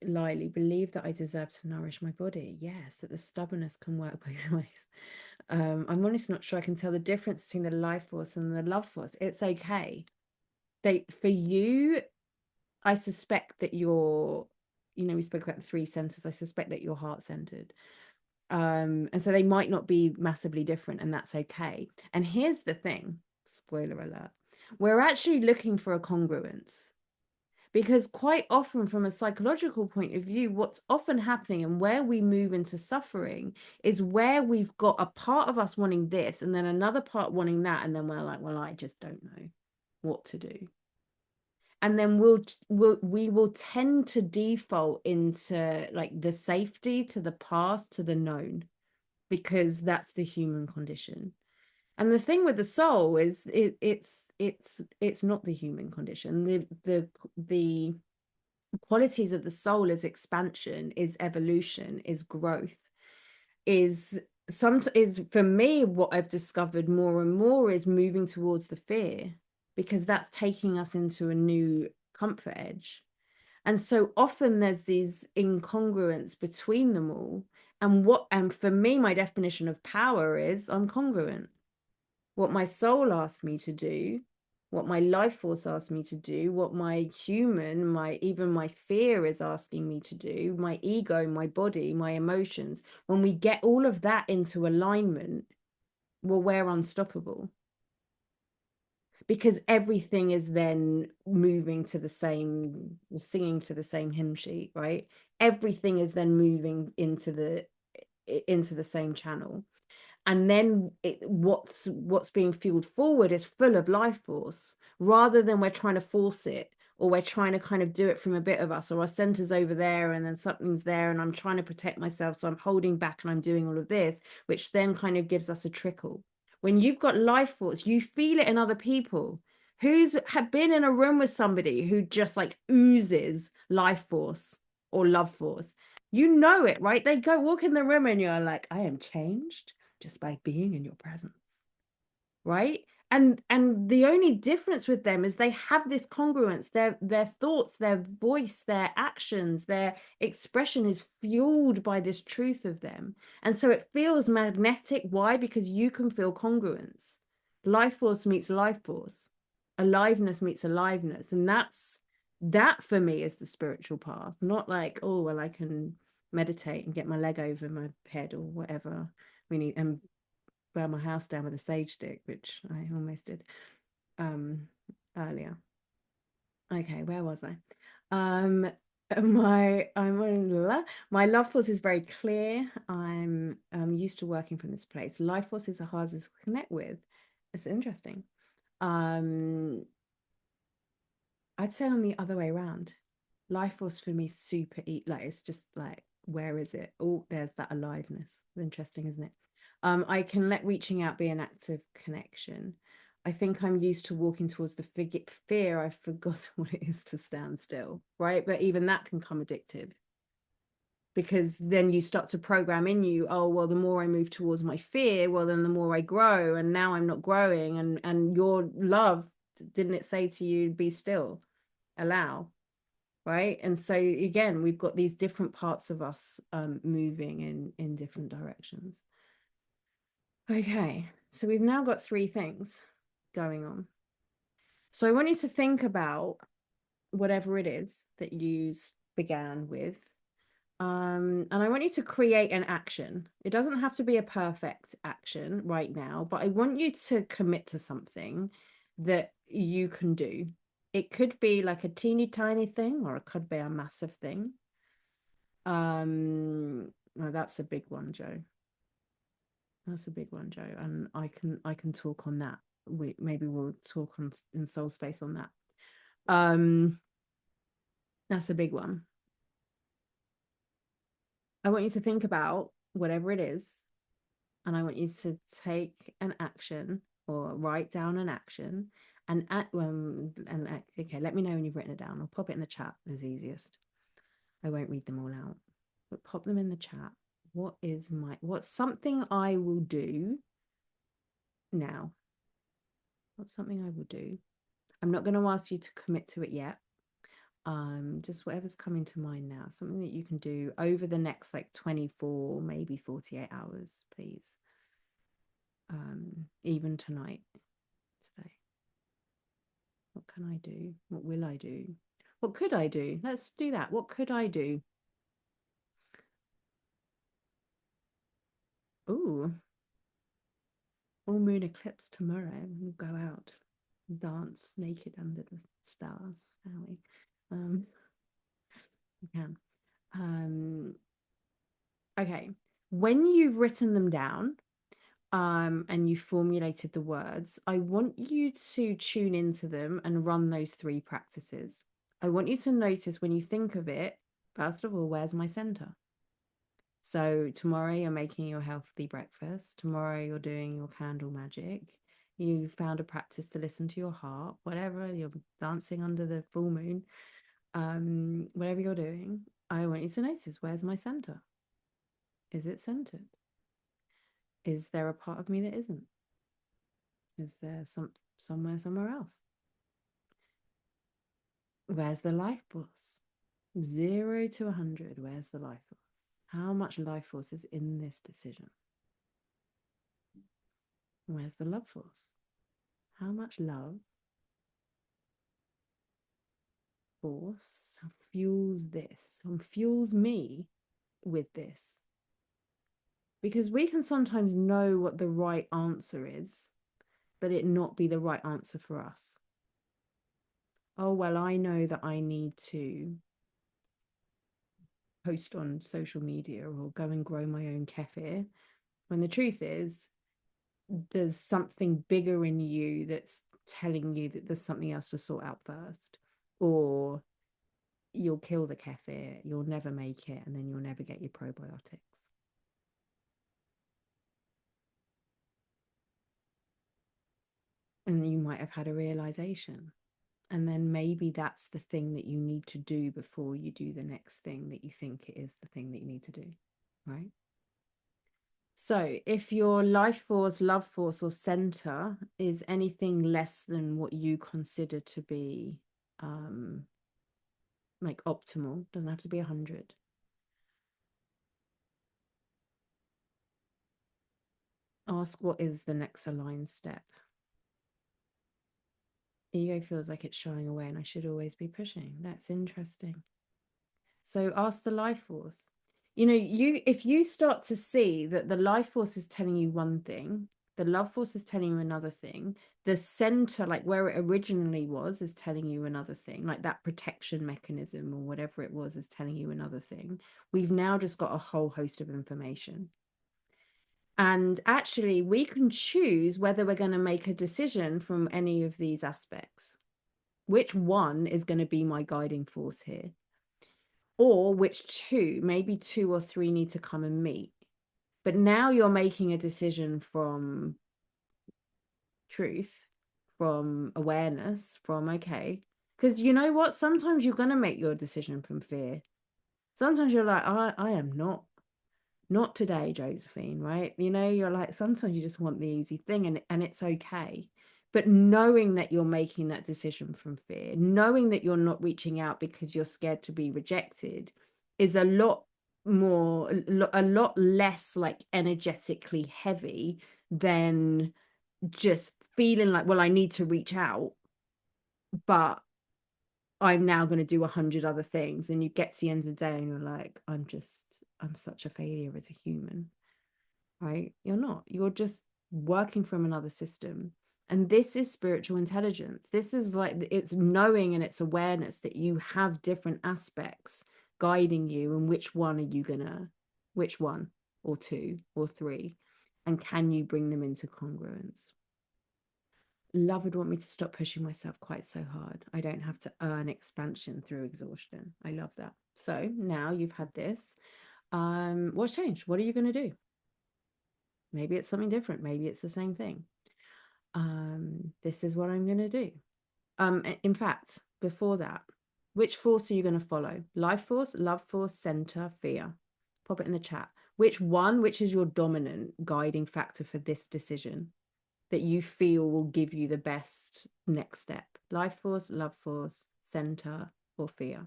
Lily, believe that I deserve to nourish my body. Yes, that the stubbornness can work both ways. I'm honestly not sure I can tell the difference between the life force and the love force. It's okay. For you, I suspect that you're, we spoke about the three centers. I suspect that you're heart-centered. And so they might not be massively different, and that's okay. And here's the thing, spoiler alert, we're actually looking for a congruence. Because quite often, from a psychological point of view, what's often happening and where we move into suffering is where we've got a part of us wanting this and then another part wanting that. And then we're like, well, I just don't know what to do. And then we will tend to default into like the safety, to the past, to the known, because that's the human condition. And the thing with the soul is it's not the human condition. The qualities of the soul is expansion, is evolution, is growth, is for me, what I've discovered more and more is moving towards the fear, because that's taking us into a new comfort edge. And so often there's these incongruence between them all. And for me, my definition of power is I'm congruent. What my soul asks me to do, what my life force asks me to do, what my even my fear is asking me to do, my ego, my body, my emotions, when we get all of that into alignment, well, we're unstoppable. Because everything is then moving to the same, singing to the same hymn sheet, right? Everything is then moving into the same channel. And then what's being fueled forward is full of life force, rather than we're trying to force it, or we're trying to kind of do it from a bit of us, or our center's over there and then something's there and I'm trying to protect myself, so I'm holding back and I'm doing all of this, which then kind of gives us a trickle. When you've got life force, you feel it in other people. Who's have been in a room with somebody who just like oozes life force or love force? You know it, right? They go walk in the room and you're like, I am changed just by being in your presence, right? And the only difference with them is they have this congruence. Their thoughts, their voice, their actions, their expression is fueled by this truth of them, and so it feels magnetic. Why? Because you can feel congruence. Life force meets life force, aliveness meets aliveness, and that for me is the spiritual path. Not like, oh well, I can meditate and get my leg over my head or whatever we need, and burn my house down with a sage stick, which I almost did earlier. Okay, where was I? Um my love force is very clear. I'm used to working from this place. Life forces are hard to connect with. It's interesting. um I'd say I'm the other way around. Life force for me super like it's just like, where is it? Oh, there's that aliveness. Interesting, isn't it? I can let reaching out be an active connection. I think I'm used to walking towards the fear. I forgot what it is to stand still, right? But even that can come addictive, because then you start to program in you, oh well, the more I move towards my fear, well then the more I grow, and now I'm not growing. And your love, didn't it say to you, be still, allow, right? And so again, we've got these different parts of us moving in different directions. Okay, so we've now got three things going on. So I want you to think about whatever it is that you began with. And I want you to create an action. It doesn't have to be a perfect action right now, but I want you to commit to something that you can do. It could be like a teeny tiny thing, or it could be a massive thing. Well, that's a big one, Joe. That's a big one, Joe. And I can talk on that. Maybe we'll talk on in soul space on that. Um, that's a big one. I want you to think about whatever it is, and I want you to take an action or write down an action okay, let me know when you've written it down. I'll pop it in the chat as easiest. I won't read them all out, but pop them in the chat. What's something I will do now? What's something I will do? I'm not going to ask you to commit to it yet. Just whatever's coming to mind now, something that you can do over the next like 24, maybe 48 hours, please. Even today. What can I do? What will I do? What could I do? Let's do that. What could I do? Oh, full moon eclipse tomorrow. We'll go out, dance naked under the stars, shall we? We can. Okay. When you've written them down, and you formulated the words, I want you to tune into them and run those three practices. I want you to notice when you think of it, first of all, where's my center? So tomorrow you're making your healthy breakfast. Tomorrow you're doing your candle magic. You found a practice to listen to your heart, whatever, you're dancing under the full moon. Whatever you're doing, I want you to notice, where's my center? Is it centered? Is there a part of me that isn't? Is there somewhere else? Where's the life force? 0 to 100, where's the life force? How much life force is in this decision? Where's the love force? How much love force fuels this and fuels me with this? Because we can sometimes know what the right answer is, but it not be the right answer for us. Oh, well, I know that I need to post on social media or go and grow my own kefir. When the truth is, there's something bigger in you that's telling you that there's something else to sort out first, or you'll kill the kefir, you'll never make it, and then you'll never get your probiotics. And you might have had a realization, and then maybe that's the thing that you need to do before you do the next thing that you think it is the thing that you need to do, right? So if your life force, love force, or center is anything less than what you consider to be like optimal, doesn't have to be 100. Ask, what is the next aligned step? Ego feels like it's shying away and I should always be pushing. That's interesting. So ask the life force. If you start to see that the life force is telling you one thing, the love force is telling you another thing, the center, like where it originally was, is telling you another thing, like that protection mechanism or whatever it was is telling you another thing. We've now just got a whole host of information. And actually, we can choose whether we're going to make a decision from any of these aspects. Which one is going to be my guiding force here? Or which two, maybe two or three need to come and meet. But now you're making a decision from truth, from awareness, from okay. Because you know what? Sometimes you're going to make your decision from fear. Sometimes you're like, I am not today, Josephine, right? You're like, sometimes you just want the easy thing, and it's okay. But knowing that you're making that decision from fear, knowing that you're not reaching out because you're scared to be rejected, is a lot less like energetically heavy than just feeling like, well, I need to reach out, but I'm now going to do 100 other things. And you get to the end of the day and you're like, I'm such a failure as a human, right? You're not. You're just working from another system. And this is spiritual intelligence. This is like, it's knowing and it's awareness that you have different aspects guiding you. And which one are you gonna, which one or two or three? And can you bring them into congruence? Love would want me to stop pushing myself quite so hard. I don't have to earn expansion through exhaustion. I love that. So now you've had this. What's changed? What are you going to do? Maybe it's something different. Maybe it's the same thing. This is what I'm going to do. In fact, before that, which force are you going to follow? Life force, love force, center, fear. Pop it in the chat. Which is your dominant guiding factor for this decision that you feel will give you the best next step? Life force, love force, center, or fear,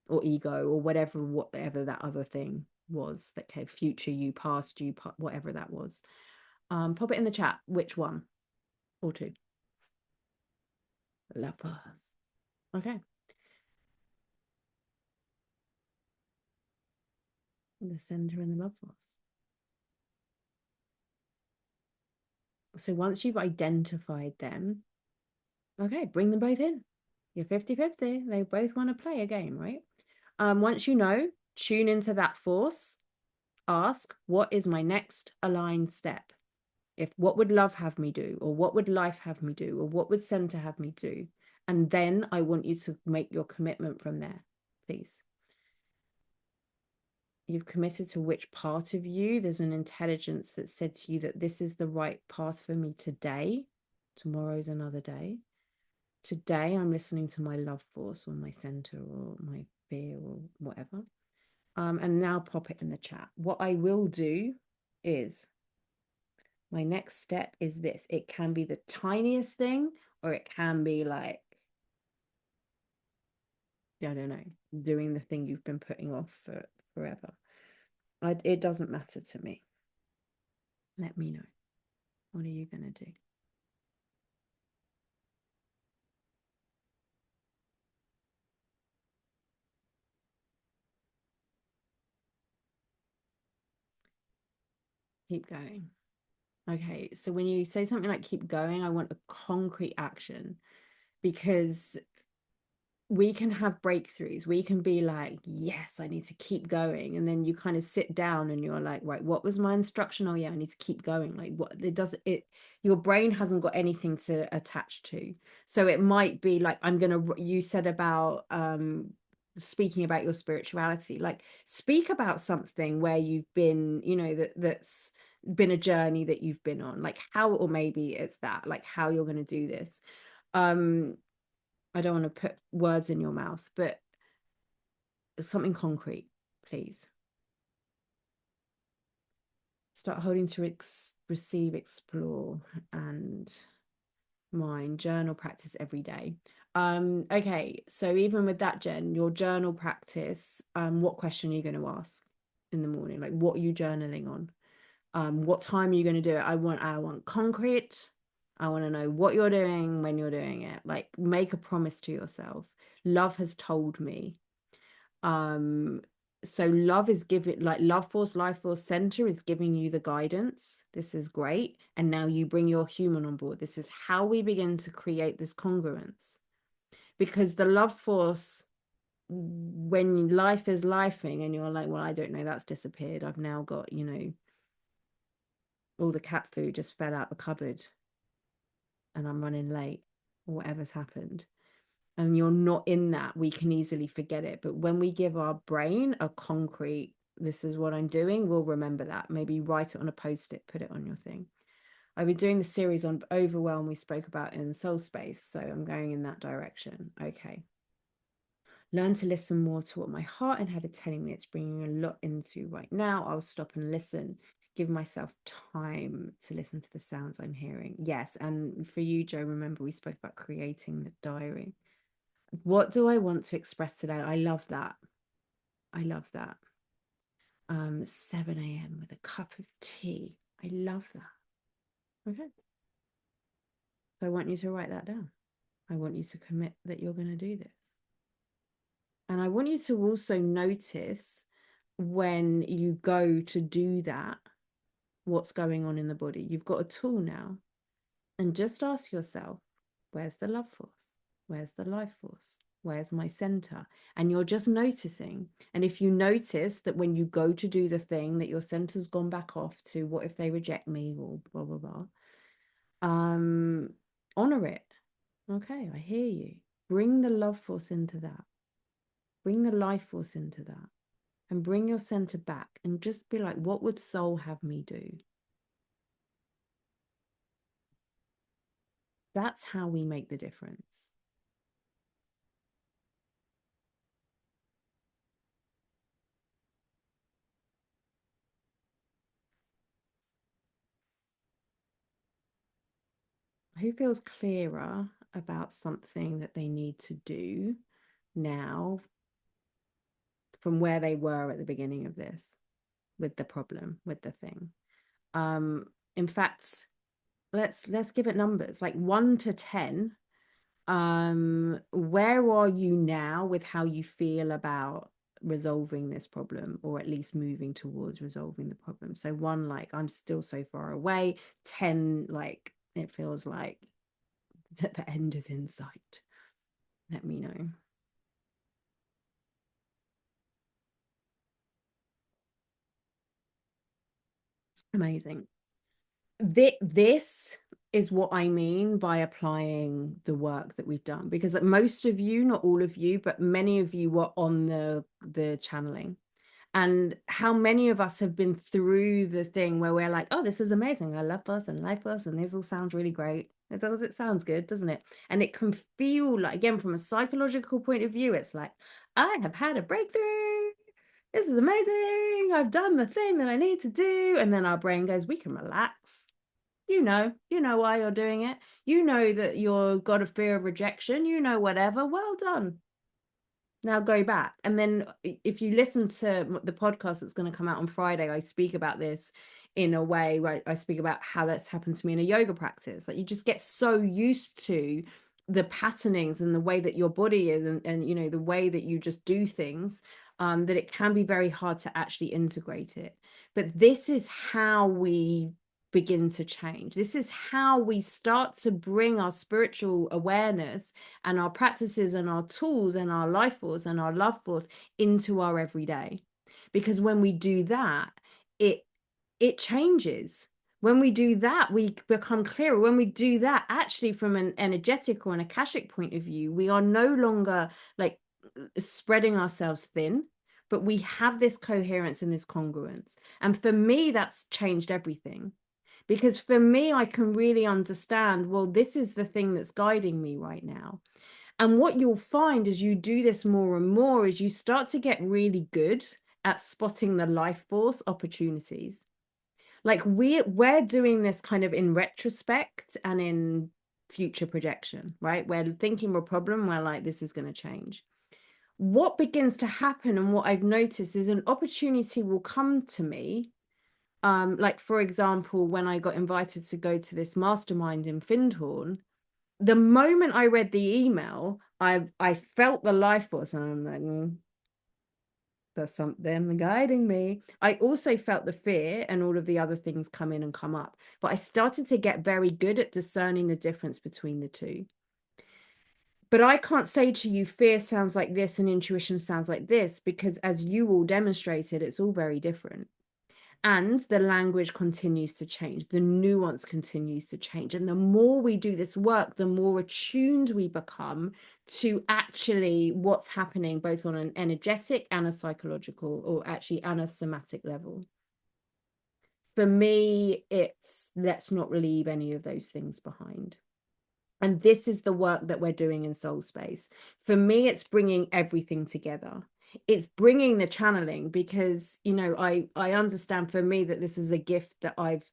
or ego, or whatever that other thing was that came, future you, past you, whatever that was. Pop it in the chat. Which one or two? Love force. Okay. The center and the love force. So once you've identified them, okay, bring them both in. You're 50-50. They both want to play a game, right? Once you know, tune into that force. Ask, what is my next aligned step? What would love have me do? Or what would life have me do? Or what would center have me do? And then I want you to make your commitment from there, please. You've committed to which part of you. There's an intelligence that said to you that this is the right path for me today. Tomorrow's another day. Today, I'm listening to my love force or my center or my fear or whatever. And now pop it in the chat. What I will do is, my next step is this. It can be the tiniest thing, or it can be like, I don't know, doing the thing you've been putting off for forever. It doesn't matter to me. Let me know. What are you going to do? Keep going. Okay, so when you say something like keep going, I want a concrete action, because we can have breakthroughs. We can be like, yes, I need to keep going. And then you kind of sit down and you're like, right, what was my instruction? Oh yeah, I need to keep going. Like, what it does it, your brain hasn't got anything to attach to. So it might be like, you said about speaking about your spirituality, like speak about something where you've been, that's been a journey that you've been on, like how, or maybe it's that, like how you're going to do this. I don't want to put words in your mouth, but something concrete, please. Start holding to receive, explore, and mind. Journal practice every day. Okay, so even with that, Jen, your journal practice, what question are you going to ask in the morning? Like, what are you journaling on? What time are you going to do it? I want concrete. I want to know what you're doing, when you're doing it. Like, make a promise to yourself. Love has told me. So love is giving, like love force, life force, center is giving you the guidance. This is great. And now you bring your human on board. This is how we begin to create this congruence. Because the love force, when life is lifing and you're like, well, I don't know, that's disappeared. I've now got, all the cat food just fell out the cupboard and I'm running late, or whatever's happened, and you're not in that, we can easily forget it. But when we give our brain a concrete, this is what I'm doing, we'll remember that. Maybe write it on a post-it, put it on your thing. I've been doing the series on overwhelm we spoke about in soul space, so I'm going in that direction. Okay. Learn to listen more to what my heart and head are telling me. It's bringing a lot into right now. I'll stop and listen, give myself time to listen to the sounds I'm hearing. Yes, and for you, Joe, remember we spoke about creating the diary. What do I want to express today? I love that. I love that. 7 a.m. with a cup of tea. I love that. Okay. So I want you to write that down. I want you to commit that you're going to do this. And I want you to also notice when you go to do that, what's going on in the body. You've got a tool now. And just ask yourself, where's the love force? Where's the life force? Where's my center? And you're just noticing. And if you notice that when you go to do the thing that your center's gone back off to, what if they reject me, or blah, blah, blah, honor it. Okay, I hear you. Bring the love force into that. Bring the life force into that. And bring your center back and just be like, what would soul have me do? That's how we make the difference. Who feels clearer about something that they need to do now from where they were at the beginning of this with the problem, with the thing? In fact, let's give it numbers, like 1 to 10. Where are you now with how you feel about resolving this problem, or at least moving towards resolving the problem? So 1, like, I'm still so far away. 10, like, it feels like that the end is in sight. Let me know. Amazing. This is what I mean by applying the work that we've done, because most of you, not all of you, but many of you were on the channeling. And how many of us have been through the thing where we're like, oh, this is amazing. I love us and life us, and this all sounds really great. It sounds good, doesn't it? And it can feel like, again, from a psychological point of view, it's like, I have had a breakthrough. This is amazing. I've done the thing that I need to do. And then our brain goes, we can relax. You know why you're doing it. You know that you've got a fear of rejection. You know, whatever. Well done. Now go back. And then if you listen to the podcast that's going to come out on Friday, I speak about this in a way where I speak about how that's happened to me in a yoga practice. Like, you just get so used to the patternings and the way that your body is, and you know, the way that you just do things, that it can be very hard to actually integrate it. But this is how we begin to change. This is how we start to bring our spiritual awareness and our practices and our tools and our life force and our love force into our everyday. Because when we do that, it changes. When we do that, we become clearer. When we do that, actually, from an energetic or an akashic point of view, we are no longer like spreading ourselves thin, but we have this coherence and this congruence. And for me, that's changed everything. Because for me, I can really understand, well, this is the thing that's guiding me right now. And what you'll find as you do this more and more is you start to get really good at spotting the life force opportunities. Like, we're doing this kind of in retrospect and in future projection, right? We're thinking a problem, we're like, this is going to change. What begins to happen, and what I've noticed, is an opportunity will come to me. Like, for example, when I got invited to go to this mastermind in Findhorn, the moment I read the email, I felt the life force, and I'm like, there's something guiding me. I also felt the fear and all of the other things come in and come up, but I started to get very good at discerning the difference between the two. But I can't say to you, fear sounds like this and intuition sounds like this, because as you all demonstrated, it's all very different. And the language continues to change, the nuance continues to change. And the more we do this work, the more attuned we become to actually what's happening, both on an energetic and a psychological, or actually and a somatic level. For me, it's let's not leave any of those things behind. And this is the work that we're doing in Soul Space. For me, it's bringing everything together. It's bringing the channeling, because, you know, I understand, for me, that this is a gift that I've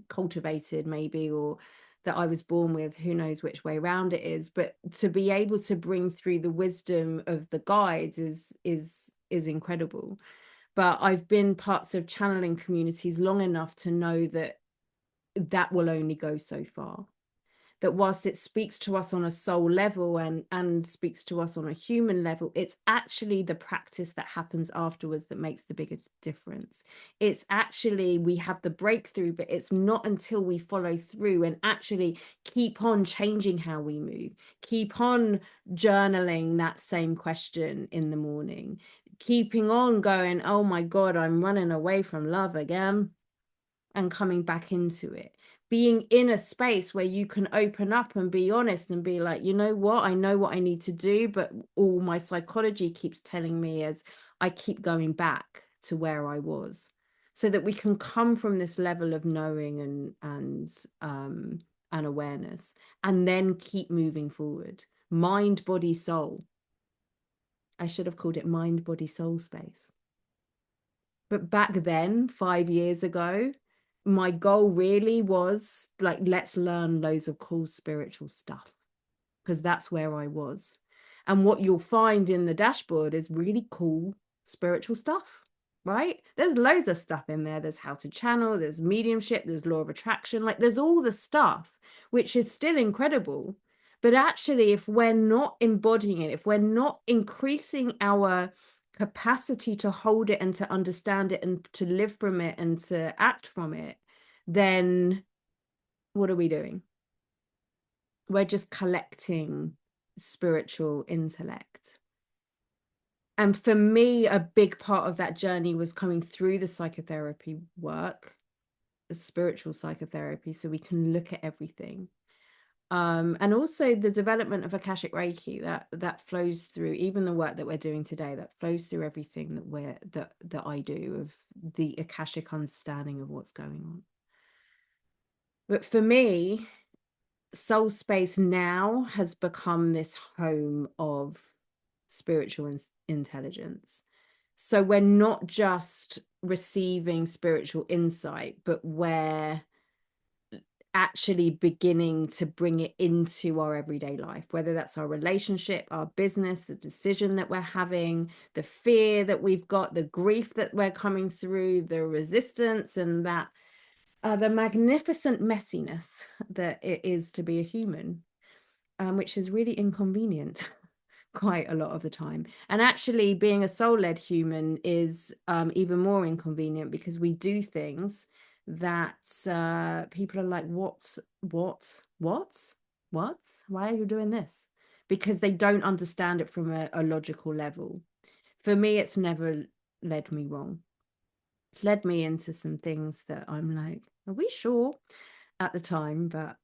cultivated, maybe, or that I was born with. Who knows which way around it is. But to be able to bring through the wisdom of the guides is incredible. But I've been parts of channeling communities long enough to know that that will only go so far. That whilst it speaks to us on a soul level and speaks to us on a human level, it's actually the practice that happens afterwards that makes the biggest difference. It's actually, we have the breakthrough, but it's not until we follow through and actually keep on changing how we move, keep on journaling that same question in the morning, keeping on going, oh my God, I'm running away from love again, and coming back into it, being in a space where you can open up and be honest and be like, you know what, I know what I need to do, but all my psychology keeps telling me as I keep going back to where I was, so that we can come from this level of knowing and awareness, and then keep moving forward. Mind, body, soul. I should have called it mind, body, soul space. But back then, 5 years ago, my goal really was like, let's learn loads of cool spiritual stuff, because that's where I was. And what you'll find in the dashboard is really cool spiritual stuff, right? There's loads of stuff in there. There's how to channel, there's mediumship, there's law of attraction, like there's all the stuff, which is still incredible. But actually, if we're not embodying it, if we're not increasing our capacity to hold it and to understand it and to live from it and to act from it, then what are we doing? We're just collecting spiritual intellect. And for me, a big part of that journey was coming through the psychotherapy work, the spiritual psychotherapy, so we can look at everything. And also the development of Akashic Reiki that flows through even the work that we're doing today, that flows through everything that I do, of the Akashic understanding of what's going on. But for me, soul space now has become this home of spiritual intelligence. So we're not just receiving spiritual insight, but we're actually beginning to bring it into our everyday life, whether that's our relationship, our business, the decision that we're having, the fear that we've got, the grief that we're coming through, the resistance, and that the magnificent messiness that it is to be a human, which is really inconvenient quite a lot of the time. And actually being a soul-led human is even more inconvenient, because we do things that people are like, what, why are you doing this? Because they don't understand it from a logical level. For me, it's never led me wrong. It's led me into some things that I'm like, are we sure at the time? But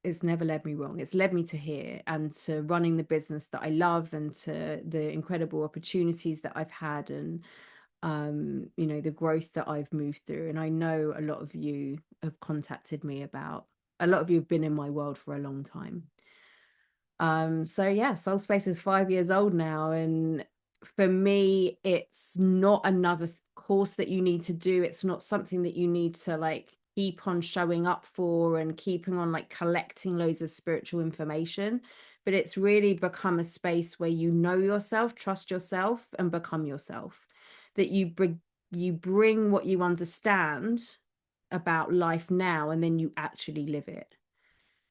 it's never led me wrong. It's led me to here and to running the business that I love, and to the incredible opportunities that I've had, and you know, the growth that I've moved through. And I know a lot of you have contacted me about, a lot of you have been in my world for a long time. So yeah, Soul Space is 5 years old now, and for me, it's not another course that you need to do. It's not something that you need to like keep on showing up for and keeping on like collecting loads of spiritual information, but it's really become a space where you know yourself, trust yourself, and become yourself. That you bring what you understand about life now, and then you actually live it.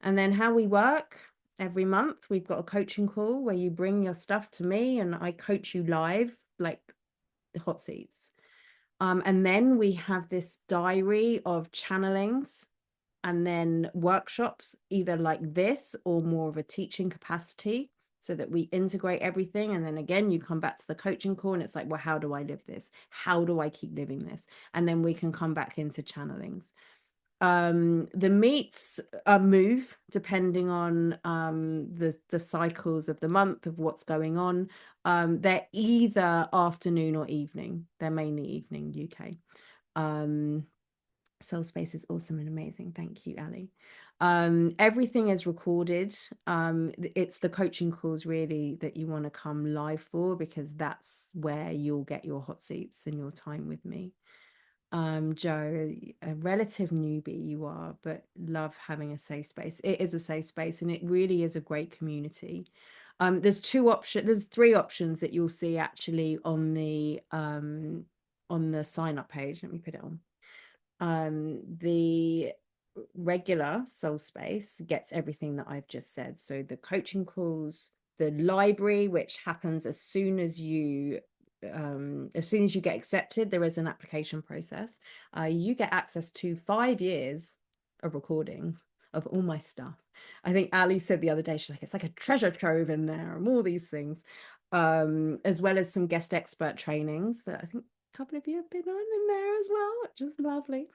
And then how we work: every month we've got a coaching call where you bring your stuff to me and I coach you live, like the hot seats. And then we have this diary of channelings, and then workshops, either like this or more of a teaching capacity, so that we integrate everything. And then again, you come back to the coaching call and it's like, well, how do I live this? How do I keep living this? And then we can come back into channelings. The meets move depending on the cycles of the month of what's going on. They're either afternoon or evening. They're mainly evening UK. Soul Space is awesome and amazing. Thank you, Ali. Everything is recorded. It's the coaching calls really that you want to come live for, because that's where you'll get your hot seats and your time with me. Joe, a relative newbie you are, but love having a safe space. It is a safe space, and it really is a great community. There's three options that you'll see actually on the sign up page. Let me put it on. The regular soul space gets everything that I've just said. So the coaching calls, the library, which happens as soon as you get accepted, there is an application process. You get access to 5 years of recordings of all my stuff. I think Ali said the other day, she's like, it's like a treasure trove in there and all these things, as well as some guest expert trainings that I think a couple of you have been on in there as well, which is lovely.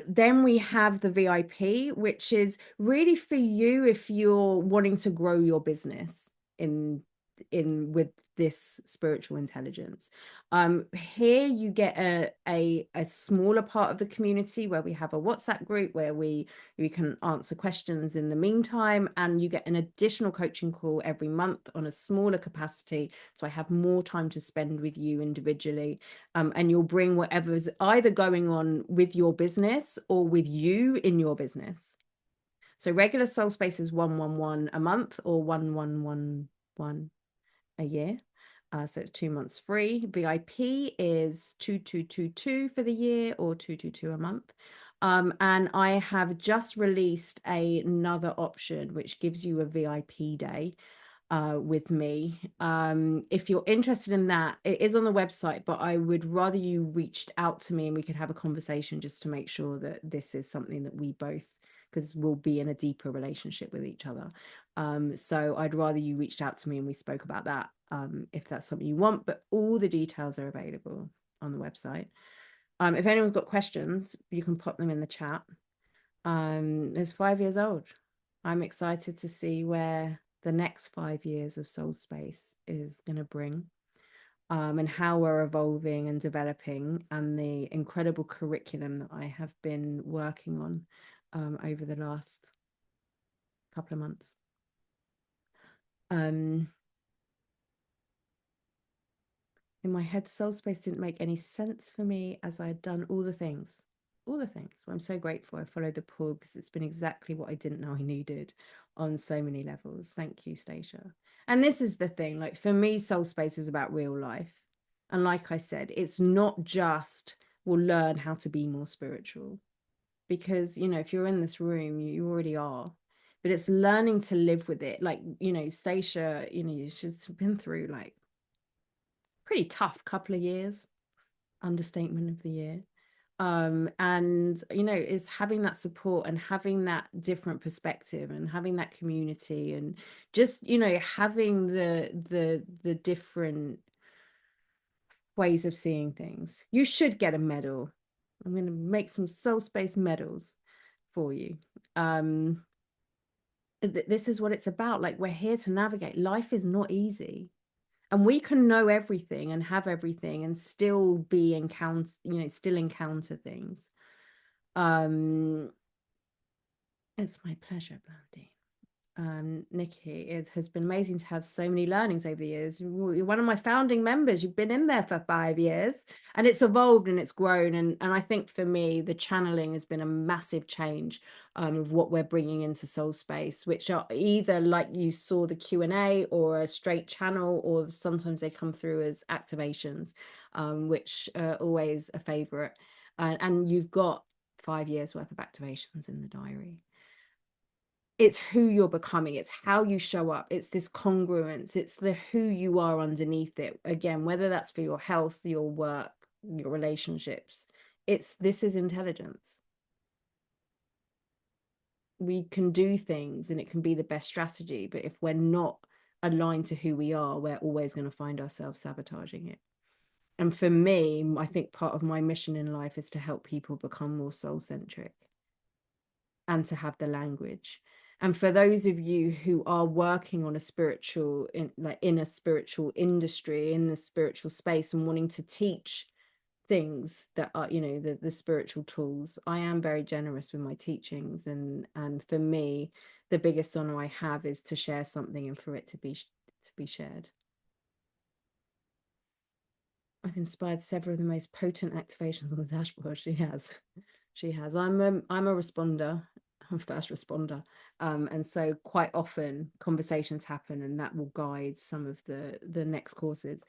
Then we have the VIP, which is really for you if you're wanting to grow your business in with this spiritual intelligence. Here you get a smaller part of the community where we have a WhatsApp group where we can answer questions in the meantime, and you get an additional coaching call every month on a smaller capacity, so I have more time to spend with you individually. And you'll bring whatever's either going on with your business or with you in your business. So regular soul space is 111 a month or 1111 a year. So it's 2 months free. VIP is 2222 for the year or 222 a month. And I have just released another option which gives you a VIP day with me. If you're interested in that, it is on the website, but I would rather you reached out to me and we could have a conversation just to make sure that this is something that we both, because we'll be in a deeper relationship with each other. So I'd rather you reached out to me and we spoke about that, if that's something you want, but all the details are available on the website. If anyone's got questions, you can pop them in the chat. It's 5 years old. I'm excited to see where the next 5 years of Soul Space is going to bring, and how we're evolving and developing, and the incredible curriculum that I have been working on over the last couple of months. In my head, Soul Space didn't make any sense for me as I had done all the things. Well, I'm so grateful I followed the pull, because it's been exactly what I didn't know I needed on so many levels. Thank you, Stacia. And this is the thing, like for me, Soul Space is about real life. And like I said, it's not just we'll learn how to be more spiritual, because, you know, if you're in this room, you already are. But it's learning to live with it. Like, you know, Stacia, you know, she's been through like pretty tough couple of years, understatement of the year. And you know, is having that support and having that different perspective and having that community, and just, you know, having the different ways of seeing things. You should get a medal. I'm going to make some soul space medals for you. This is what it's about. Like, we're here to navigate. Life is not easy. And we can know everything and have everything and still be still encounter things. It's my pleasure, Blondie. Nikki, it has been amazing to have so many learnings over the years. You're one of my founding members. You've been in there for 5 years, and it's evolved and it's grown. And I think for me, the channeling has been a massive change of what we're bringing into Soul Space, which are either like you saw the Q&A or a straight channel, or sometimes they come through as activations, which are always a favorite. And you've got 5 years worth of activations in the diary. It's who you're becoming, it's how you show up, it's this congruence, it's the who you are underneath it. Again, whether that's for your health, your work, your relationships, this is intelligence. We can do things and it can be the best strategy, but if we're not aligned to who we are, we're always going to find ourselves sabotaging it. And for me, I think part of my mission in life is to help people become more soul-centric and to have the language. And for those of you who are working on a spiritual, in a spiritual industry, in the spiritual space, and wanting to teach things that are, you know, the spiritual tools, I am very generous with my teachings. And for me, the biggest honor I have is to share something and for it to be shared. I've inspired several of the most potent activations on the dashboard. She has. I'm a responder. I'm a first responder. And so quite often conversations happen, and that will guide some of the next courses.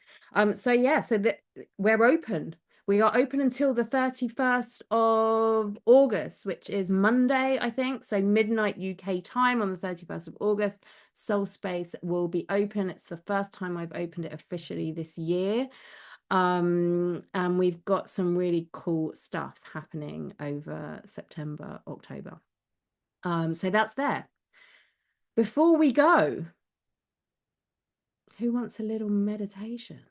So yeah, so that we're open. We are open until the 31st of August, which is Monday, I think. So midnight UK time on the 31st of August. Soul Space will be open. It's the first time I've opened it officially this year. And we've got some really cool stuff happening over September, October. So that's there. Before we go, who wants a little meditation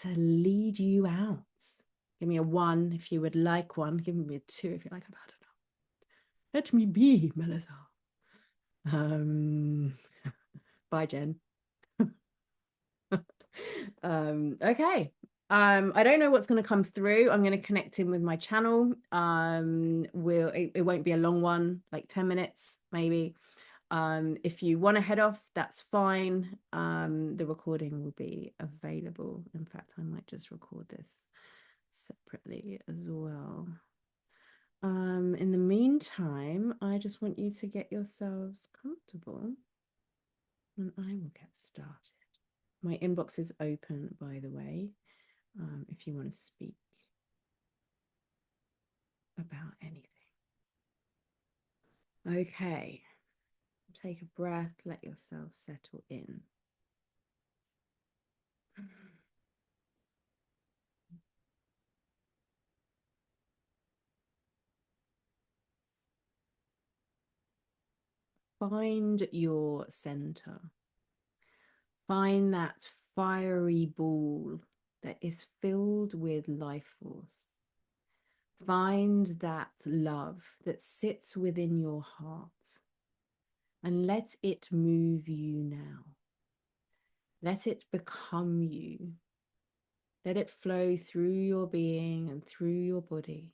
to lead you out? Give me a 1 if you would like one. Give me a 2 if you like. I don't know. Let me be, Melissa. Bye, Jen. Okay. I don't know what's going to come through. I'm going to connect in with my channel. It won't be a long one, like 10 minutes maybe. If you want to head off, that's fine. The recording will be available. In fact, I might just record this separately as well. In the meantime, I just want you to get yourselves comfortable and I will get started. My inbox is open, by the way, if you want to speak about anything. Okay, take a breath, let yourself settle in. Find your center. Find that fiery ball that is filled with life force. Find that love that sits within your heart and let it move you now. Let it become you. Let it flow through your being and through your body.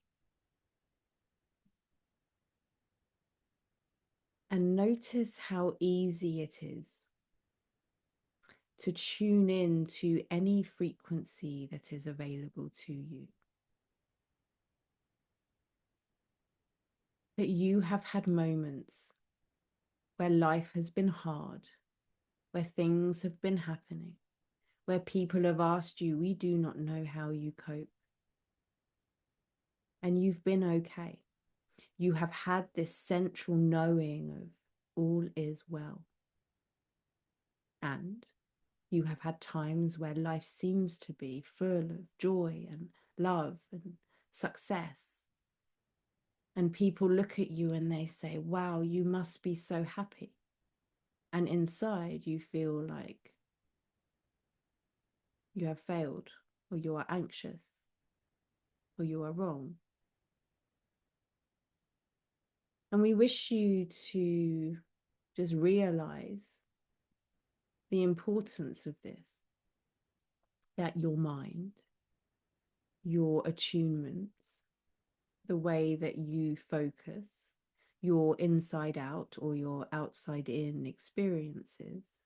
And notice how easy it is to tune in to any frequency that is available to you. That you have had moments where life has been hard, where things have been happening, where people have asked you, we do not know how you cope. And you've been okay. You have had this central knowing of all is well. And you have had times where life seems to be full of joy and love and success. And people look at you and they say, wow, you must be so happy. And inside you feel like you have failed, or you are anxious, or you are wrong. And we wish you to just realize the importance of this, that your mind, your attunements, the way that you focus, your inside out or your outside in experiences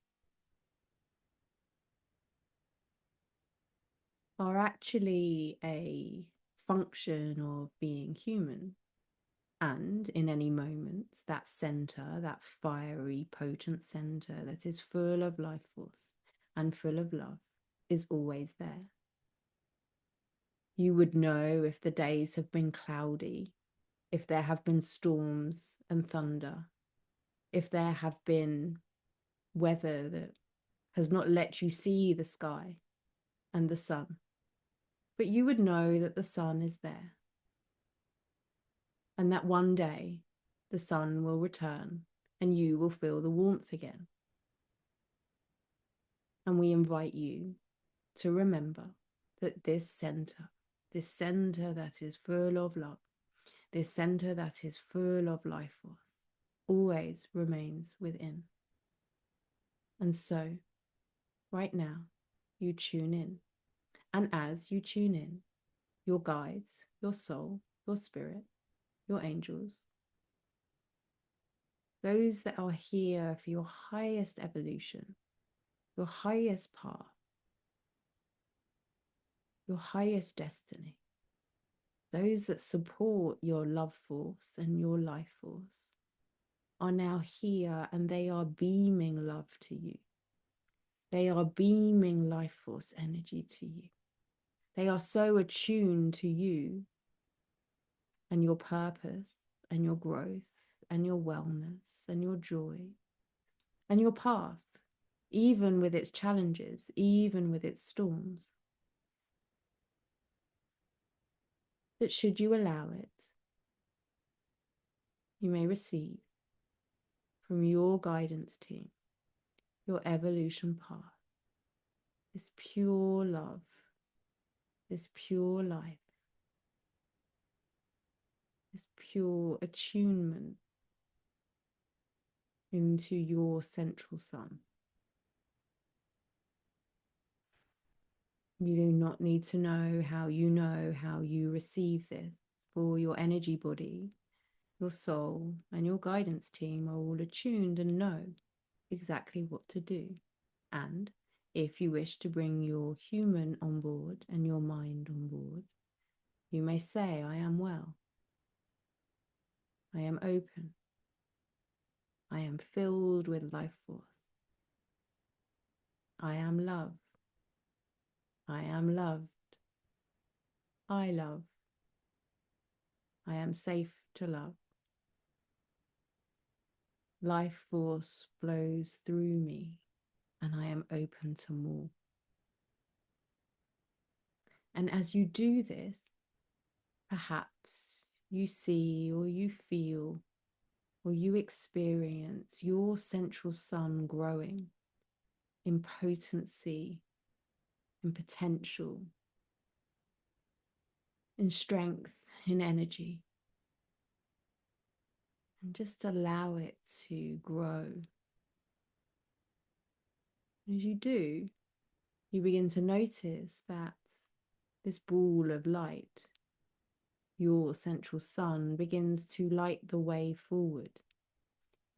are actually a function of being human. And in any moment, that center, that fiery, potent center that is full of life force and full of love is always there. You would know if the days have been cloudy, if there have been storms and thunder, if there have been weather that has not let you see the sky and the sun. But you would know that the sun is there. And that one day the sun will return and you will feel the warmth again. And we invite you to remember that this center that is full of love, this center that is full of life force, always remains within. And so, right now, you tune in. And as you tune in, your guides, your soul, your spirit, your angels, those that are here for your highest evolution, your highest path, your highest destiny, those that support your love force and your life force are now here and they are beaming love to you. They are beaming life force energy to you. They are so attuned to you and your purpose and your growth and your wellness and your joy and your path, even with its challenges, even with its storms, that should you allow it, you may receive from your guidance team, your evolution path, this pure love, this pure life, this pure attunement into your central sun. You do not need to know how you receive this, for your energy body, your soul, and your guidance team are all attuned and know exactly what to do. And if you wish to bring your human on board and your mind on board, you may say, I am well. I am open. I am filled with life force. I am love. I am loved. I love. I am safe to love. Life force flows through me, and I am open to more. And as you do this, perhaps you see or you feel or you experience your central sun growing in potency, in potential, in strength, in energy. And just allow it to grow. As you do, you begin to notice that this ball of light, your central sun, begins to light the way forward.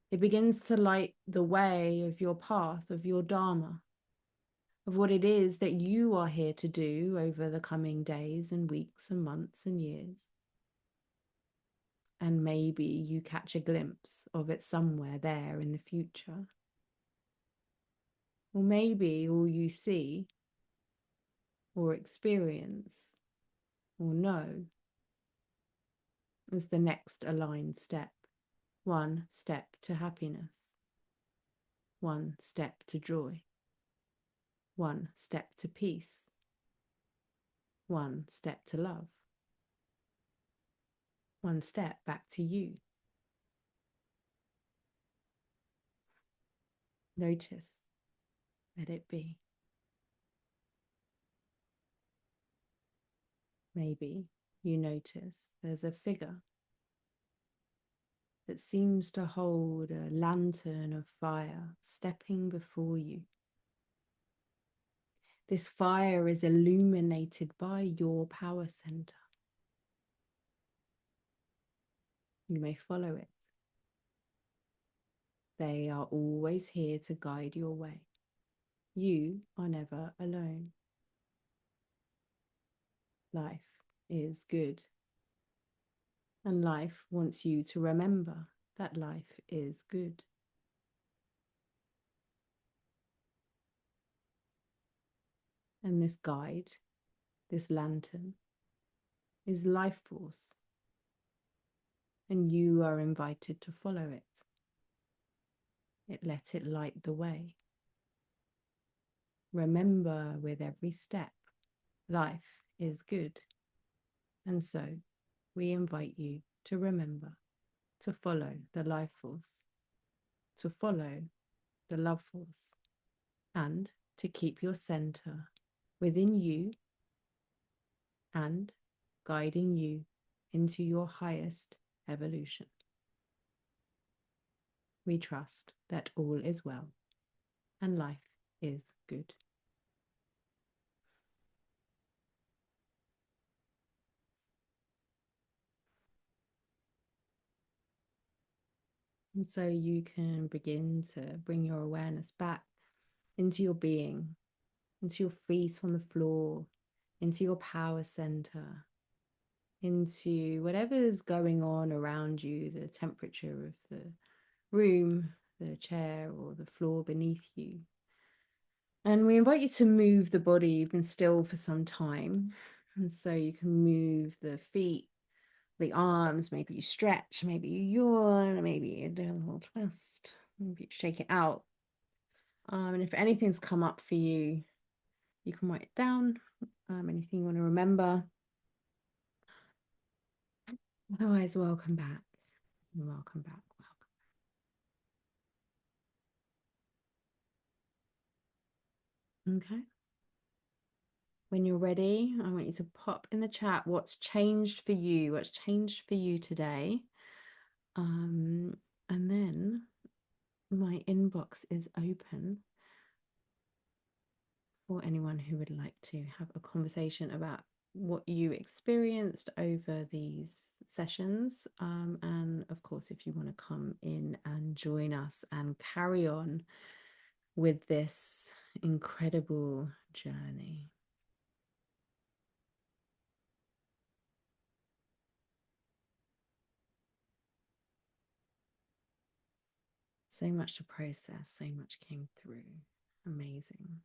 It begins to light the way of your path, of your Dharma, of what it is that you are here to do over the coming days and weeks and months and years. And maybe you catch a glimpse of it somewhere there in the future. Or maybe all you see or experience or know is the next aligned step. One step to happiness. One step to joy. One step to peace. One step to love. One step back to you. Notice. Let it be. Maybe you notice there's a figure that seems to hold a lantern of fire stepping before you. This fire is illuminated by your power center. You may follow it. They are always here to guide your way. You are never alone. Life is good. And life wants you to remember that life is good. And this guide, this lantern, is life force. And you are invited to follow it. Let it light the way. Remember with every step, life is good. And so we invite you to remember to follow the life force, to follow the love force, and to keep your center within you and guiding you into your highest evolution. We trust that all is well and life is good. And so you can begin to bring your awareness back into your being, into your feet on the floor, into your power center, into whatever is going on around you, the temperature of the room, the chair, or the floor beneath you. And we invite you to move the body. You've been still for some time. And so you can move the feet, the arms, maybe you stretch, maybe you yawn, maybe you do a little twist, maybe you shake it out. And if anything's come up for you, you can write it down. Anything you want to remember. Otherwise, welcome back. Welcome back. Welcome. Okay. When you're ready, I want you to pop in the chat what's changed for you, what's changed for you today. And then my inbox is open for anyone who would like to have a conversation about what you experienced over these sessions. And of course, if you want to come in and join us and carry on with this incredible journey. So much to process, so much came through. Amazing.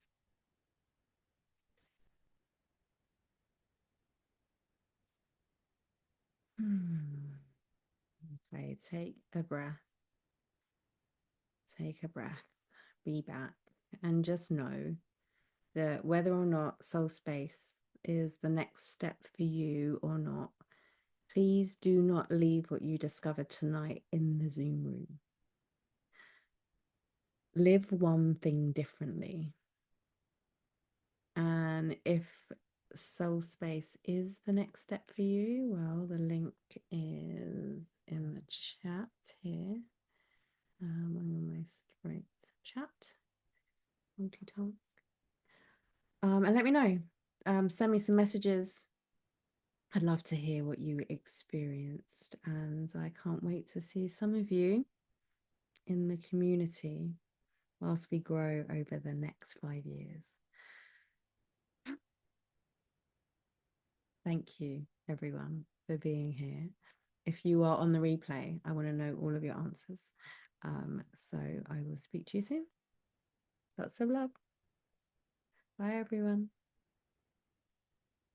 Okay, take a breath. Take a breath. Be back. And just know that whether or not soul space is the next step for you or not, please do not leave what you discovered tonight in the Zoom room. Live one thing differently. And if soul space is the next step for you, well, the link is in the chat here. I'm almost right. Chat, multitask. And let me know. Send me some messages. I'd love to hear what you experienced, and I can't wait to see some of you in the community whilst we grow over the next 5 years. Thank you, everyone, for being here. If you are on the replay, I want to know all of your answers. So I will speak to you soon. Lots of love. Bye, everyone.